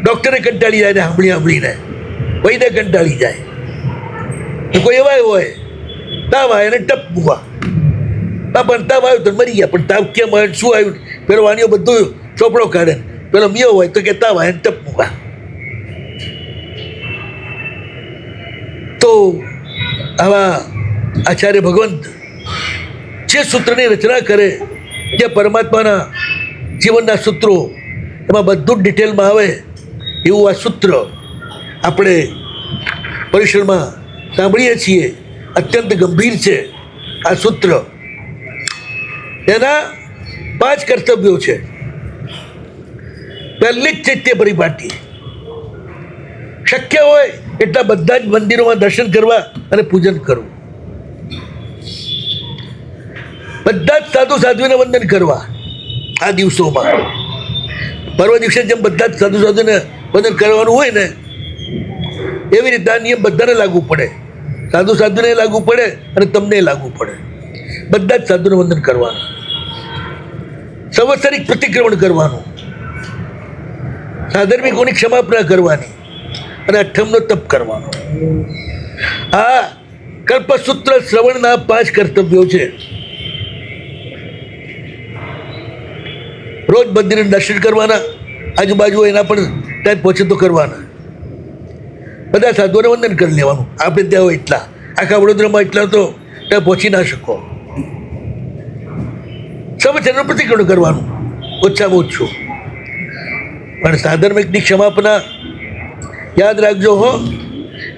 ડૉક્ટરે કંટાળી જાય ને સાંભળીને, વૈદ્ય કંટાળી જાય. કોઈ એવા હોય તાવ આવે ને ટપ મૂકવા. પણ તાવ આવ્યો તો મરી ગયા. પણ તાવ કેમ આવ્યો, શું આવ્યું, પેલો વાણીઓ બધું ચોપડો કાઢે. પેલો મિયો હોય તો કે તાવ આવે ને ટપ મૂકવા. તો આવા આચાર્ય ભગવંત જે સૂત્રની રચના કરે, જે પરમાત્માના જીવનના સૂત્રો, એમાં બધું જ ડિટેલમાં આવે. એવું આ સૂત્ર આપણે પરિસરમાં સાંભળીએ છીએ. અત્યંત ગંભીર છે આ સૂત્ર. એના 5 કર્તવ્યો છે. પહેલી જ ચૈત્ય પરિપાટી. શક્ય હોય એટલા બધા જ મંદિરોમાં દર્શન કરવા અને પૂજન કરવું. બધા જ સાધુ સાધ્વીને વંદન કરવા. આ દિવસોમાં પર્વ દિવસે જેમ બધા જ સાધુ સાધુને વંદન કરવાનું હોય ને એવી રીતે આ નિયમ બધાને લાગુ પડે, સાધુ સાધુને લાગુ પડે અને તમને લાગુ પડે. બધા જ સાધુને વંદન કરવાનું, સંવત્સરિક પ્રતિક્રમણ કરવાનું, સાધર્મિકોની ક્ષમાપના કરવાની અને અઠમનો તપ કરવાનો. આ કલ્પસૂત્ર શ્રવણના 5 કર્તવ્યો છે. રોજ મંદિરના દર્શન કરવાના, આજુબાજુ એના પણ ટાઈમ પહોંચે તો કરવાના. બધા સાધુઓને વંદન કરી લેવાનું. આપણે ત્યાં હોય એટલા, આખા વડોદરામાં એટલા તો ત્યાં પહોંચી ના શકો. સંવત્સરનું પ્રતિક્રમણ કરવાનું ઓછામાં ઓછું. પણ સાધર્મિકની ક્ષમાપના યાદ રાખજો હો,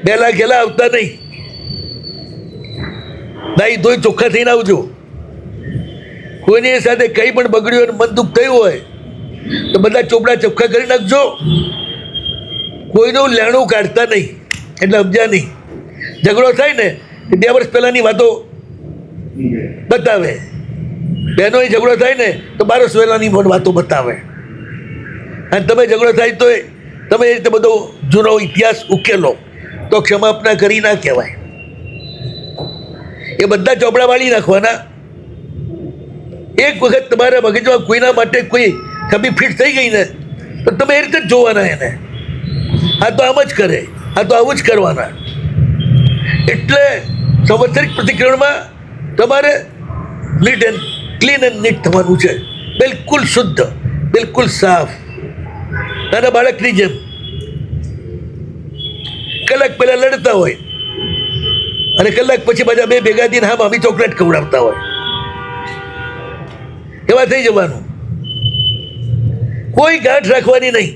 2 લાખ ગેલા આવતા નહીં. નાઈ ધોઈ ચોખ્ખા થઈને આવજો. કોઈની સાથે કંઈ પણ બગડ્યું અને મન દુઃખ થયું હોય તો બધા ચોપડા ચોખ્ખા કરી નાખજો. કોઈનું લેણું કાઢતા નહીં, એટલે સમજ્યા નહીં. ઝઘડો થાય ને 2 વર્ષ પહેલાંની વાતો બતાવે, બહેનોએ ઝઘડો થાય ને તો 12 વર્ષ પહેલાંની વાતો બતાવે. અને તમે ઝઘડો થાય તો તમે એ રીતે બધો જૂનો ઇતિહાસ ઉકેલો તો ક્ષમાપના કરી ના કહેવાય. એ બધા ચોપડા વાળી નાખવાના. એક વખત તમારા મગજમાં કોઈના માટે કોઈ છબી ફિટ થઈ ગઈ ને તો તમે એ રીતે જ જોવાના એને. આ તો આમ જ કરે, આ તો આવું જ કરવાના. એટલે સંવત્સરિક પ્રતિક્રમણમાં તમારે neat and clean and neat થવાનું છે. બિલકુલ શુદ્ધ, બિલકુલ સાફ, નાના બાળકની જેમ. કલાક પહેલાં લડતા હોય અને કલાક પછી પાછા 2 ભેગા થઈને હા મામી ચોકલેટ ખવડાવતા હોય, એવા થઈ જવાનું. કોઈ ગાંઠ રાખવાની નહીં.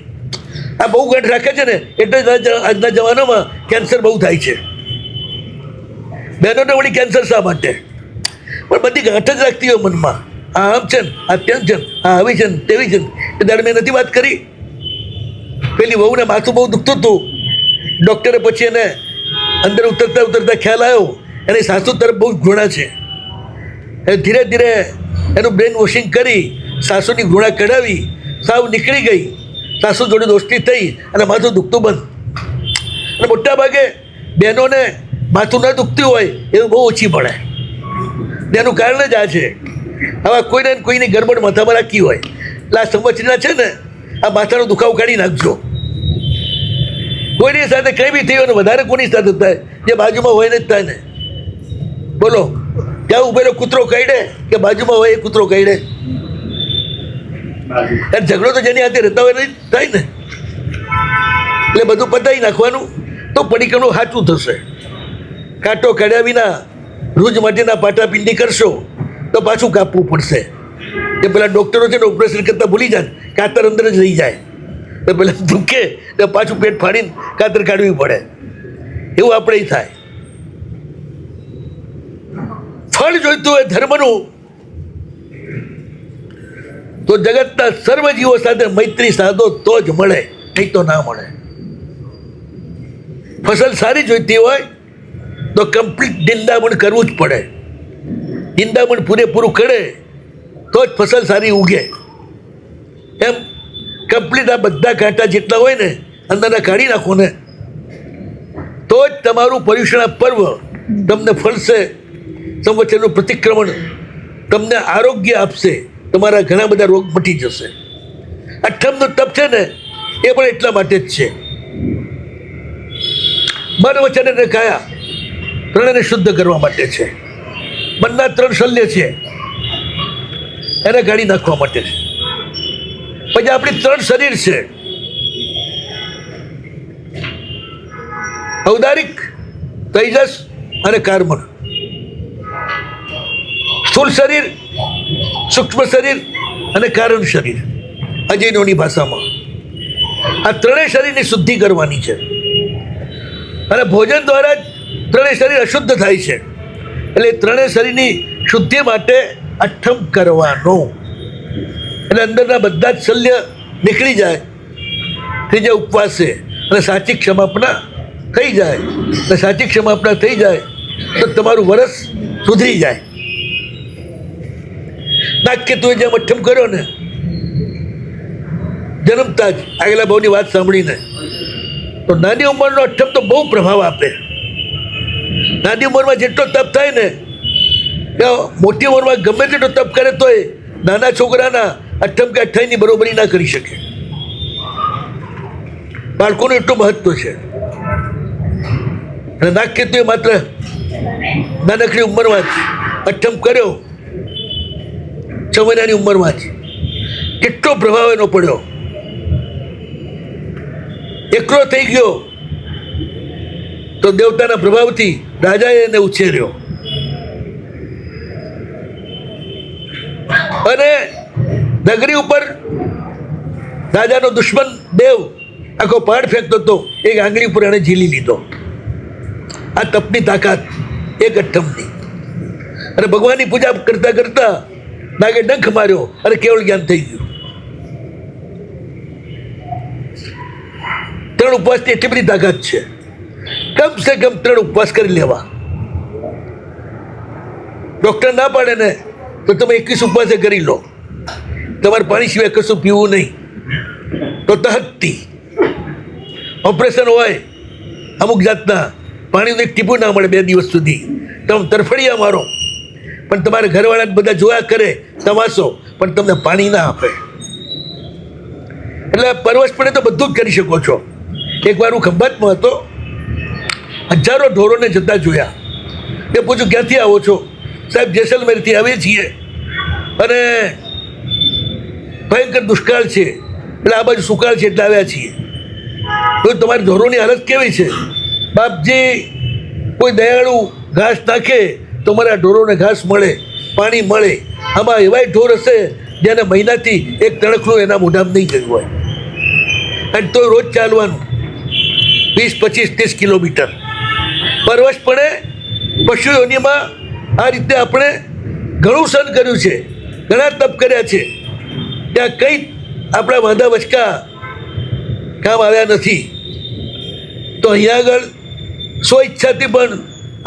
આ બહુ ગાંઠ રાખે છે ને એટલે આજના જમાનામાં કેન્સર બહુ થાય છે. બહેનોને વળી કેન્સર શા માટે? પણ બધી ગાંઠ જ રાખતી હોય મનમાં. આ આમ છે ને, આ તેમ છે ને, આ આવી છે ને, તેવી છે ને. એ દાડે મેં નથી વાત કરી, પેલી વહુને માથું બહુ દુખતું હતું. ડૉક્ટરે પછી એને અંદર ઉતરતા ઉતરતા ખ્યાલ આવ્યો એની સાસુ તરફ બહુ ઘૃણા છે. એ ધીરે ધીરે એનું બ્રેન વોશિંગ કરી સાસુની ઘૃણા કઢાવી, સાવ નીકળી ગઈ. સાસુ જોડે દોસ્તી થઈ અને માથું દુખતું બંધ. અને મોટા ભાગે બહેનોને માથું ન દુખતું હોય એવું બહુ ઓછી પડે. એનું કારણ જ આ છે. આવા કોઈને કોઈની ગરબડ માથામાં રાખી હોય એટલે આ સંવત્સરના છે ને આ માથાનો દુખાવો કાઢી નાખજો. કોઈની સાથે કંઈ બી થયું અને વધારે કોની સાથે થાય જે બાજુમાં હોય ને જ થાય ને. બોલો, ત્યાં ઉભેલો કૂતરો કાઢે કે બાજુમાં હોય એ કૂતરો કાઢે? ઝઘડો તો જેની હાથે રહેતા હોય નહીં થાય ને. એટલે બધું પતાવી નાખવાનું તો પડીકણું સાચું થશે. કાંટો કાઢ્યા વિના રોજ માટેના પાટાપિંડી કરશો તો પાછું કાપવું પડશે. એ પેલા ડૉક્ટરો છે ને ઓપરેશન કરતાં ભૂલી જાય, કાતર અંદર જ રહી જાય. તો પેલા દુખે તો પાછું પેટ ફાડીને કાતર કાઢવી પડે. એવું આપણે થાય. ફળ જોઈતું હોય ધર્મનું તો જગતના સર્વ જીવો સાથે મૈત્રી સાધો તો જ મળે, નહીં તો ના મળે. ફસલ સારી જોઈતી હોય તો કમ્પ્લીટ નિંદામણ કરવું જ પડે. નિંદામણ પૂરેપૂરું કરે તો જ ફસલ સારી ઉગે. એમ કમ્પ્લીટ આ બધા કાંટા જેટલા હોય ને અંદરના કાઢી નાખો ને તો જ તમારું પર્યુષણા પર્વ તમને ફળશે. સંવત્સરનું પ્રતિક્રમણ તમને આરોગ્ય આપશે. તમારા ઘણા બધા રોગ મટી જશે. અઠમનું તપ છે ને એ પણ એટલા માટે જ છે. મન વચન અને કાયા ત્રણેને શુદ્ધ કરવા માટે છે. મનના 3 શલ્ય છે એને કાઢી નાખવા માટે છે. પછી આપણી 3 શરીર છે, ઔદારિક, તૈજસ અને કાર્બન. સ્થૂળ શરીર, સૂક્ષ્મ શરીર અને કારણ શરીર અજયનોની ભાષામાં. આ 3 શરીરની શુદ્ધિ કરવાની છે. અને ભોજન દ્વારા જ 3 શરીર અશુદ્ધ થાય છે. એટલે 3 શરીરની શુદ્ધિ માટે અઠમ કરવાનો. એટલે અંદરના બધા જ શલ્ય નીકળી જાય. ત્રીજા ઉપવાસે અને સાચી ક્ષમાપના થઈ જાય. અને સાચી ક્ષમાપના થઈ જાય તો તમારું વરસ સુધરી જાય. નાક કે તું જેમ અઠમ કર્યો ને જન્મતા જ આગલા બહુની વાત સાંભળીને, તો નાની ઉંમરનો અઠ્ઠમ તો બહુ પ્રભાવ આપે. નાની ઉંમરમાં જેટલો તપ થાય ને, કે મોટી ઉંમરમાં ગમે તેટલો તપ કરે તોય નાના છોકરાના અઠ્ઠમ કે અઠ્ઠાઈની બરોબરી ના કરી શકે. બાળકોનું એટલું મહત્વ છે. અને નાખ્ય તો એ માત્ર નાનકડી ઉંમરમાં જ અઠ્ઠમ કર્યો, 6 મહિનાની ઉંમરમાં જ કેટલો પ્રભાવ એનો પડ્યો. એકલો થઈ ગયો તો દેવતાના પ્રભાવથી રાજાએ એને ઉછેર્યો. અને નગરી ઉપર રાજાનો દુશ્મન દેવ આખો પહાડ ફેંકતો હતો, એક આંગળી ઉપર એણે ઝીલી લીધો. આ તપની તાકાત એક અઠ્ઠમની. અને ભગવાનની પૂજા કરતા કરતા નાગે ડંખ માર્યો અને કેવળ જ્ઞાન થઈ ગયું. 3 ઉપવાસની એટલી બધી તાકાત છે. કમસે કમ 3 ઉપવાસ કરી લેવા. ડૉક્ટર ના પાડે ને તો તમે 21 ઉપવાસે કરી લો. તમારે પાણી સિવાય કશું પીવું નહીં. તો તહત્તી ઓપરેશન હોય અમુક જાતના, પાણીનું એક ટીપું ના મળે 2 દિવસ સુધી, તમે તરફડિયા મારો, પણ તમારા ઘરવાળાને બધા જોયા કરે તમાશો, પણ તમને પાણી ના આપે. એટલે પરવશપણે તો બધું જ કરી શકો છો. એકવાર હું ખંભાતમાં હતો, હજારો ઢોરોને જતા જોયા. મેં પૂછ્યું ક્યાંથી આવો છો? સાહેબ જેસલમેરથી આવીએ છીએ, અને ભયંકર દુષ્કાળ છે એટલે આ બાજુ સુકાળ છે એટલે આવ્યા છીએ. તો તમારી ઢોરોની હાલત કેવી છે? બાપજી, કોઈ દયાળુ ઘાસ નાખે તો મારા ઢોરોને ઘાસ મળે, પાણી મળે. આમાં એવાય ઢોર હશે જેને મહિનાથી એક તણખલું એના મોઢામાં નહીં ગયું હોય, અને તો રોજ ચાલવાનું 20, 25, 30 કિલોમીટર. પરવશપણે પશુઓનીમાં આ રીતે આપણે ઘણું સહન કર્યું છે, ઘણા તપ કર્યા છે. ત્યાં કંઈ આપણા વાંધા વચકા કામ આવ્યા નથી. તો અહીંયા આગળ સ્વઈચ્છાથી પણ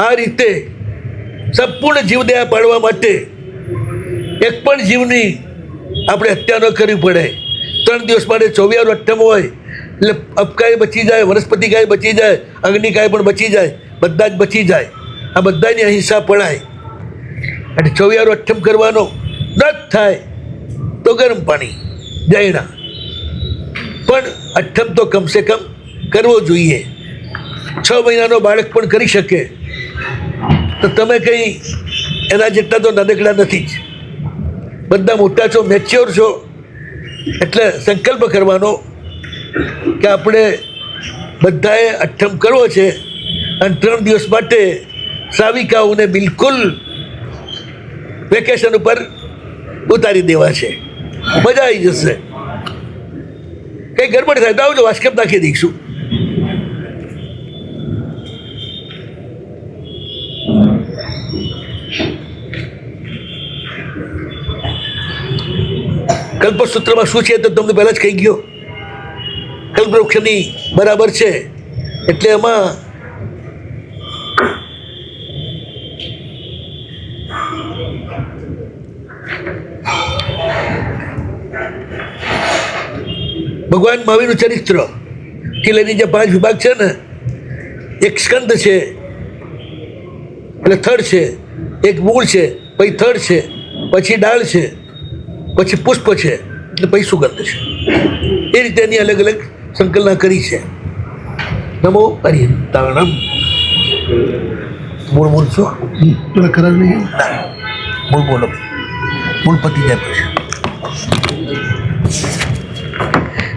આ રીતે સંપૂર્ણ જીવદયા પાડવા માટે એક પણ જીવની આપણે હત્યા ન કરવી પડે. 3 દિવસ માટે 24 અઠ્ઠમ હોય એટલે અપકાય બચી જાય, વનસ્પતિ કાય બચી જાય, અગ્નિકાય પણ બચી જાય, બધા જ બચી જાય. આ બધાની અહિંસા પડાય. અને 24 અઠ્ઠમ કરવાનો ન થાય તો ગરમ પાણી જયણા, પણ અઠ્ઠમ તો કમસે કમ કરવો જોઈએ. 6 મહિનાનો બાળક પણ કરી શકે, તો તમે કંઈ એના જેટલા તો નાનકડા નથી જ. બધા મોટા છો, મેચ્યોર છો, એટલે સંકલ્પ કરવાનો કે આપણે બધાએ અઠ્ઠમ કરવો છે. અને 3 દિવસ માટે સાવિકાઓને બિલકુલ વેકેશન ઉપર ઉતારી દેવા છે. મજા આવી જશે. કંઈ ગડબડ થાય તો આવજો, વાસ્કેપ નાખી દઈશું. કલ્પસૂત્રમાં શું છે તો તમને પહેલાં જ કહી ગયો. કલ્પવૃક્ષની બરાબર છે, એટલે એમાં ભગવાન મહાવીરનું ચરિત્ર થી લઈને જે 5 વિભાગ છે ને, એક સ્કંદ છે એટલે થડ છે, એક મૂળ છે, પછી થડ છે, પછી ડાળ છે, પછી પુષ્પ છે, એટલે પછી સુગંધ છે. એ રીતે એની અલગ અલગ સંકલના કરી છે. નમો હરિતાણમ. મૂળ છો? પેલા ખરાબ નહીં. મૂળ બોલો, મૂળ પતી જાય પછી.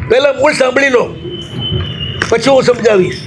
પહેલા મૂળ સાંભળી લો, પછી હું સમજાવીશ.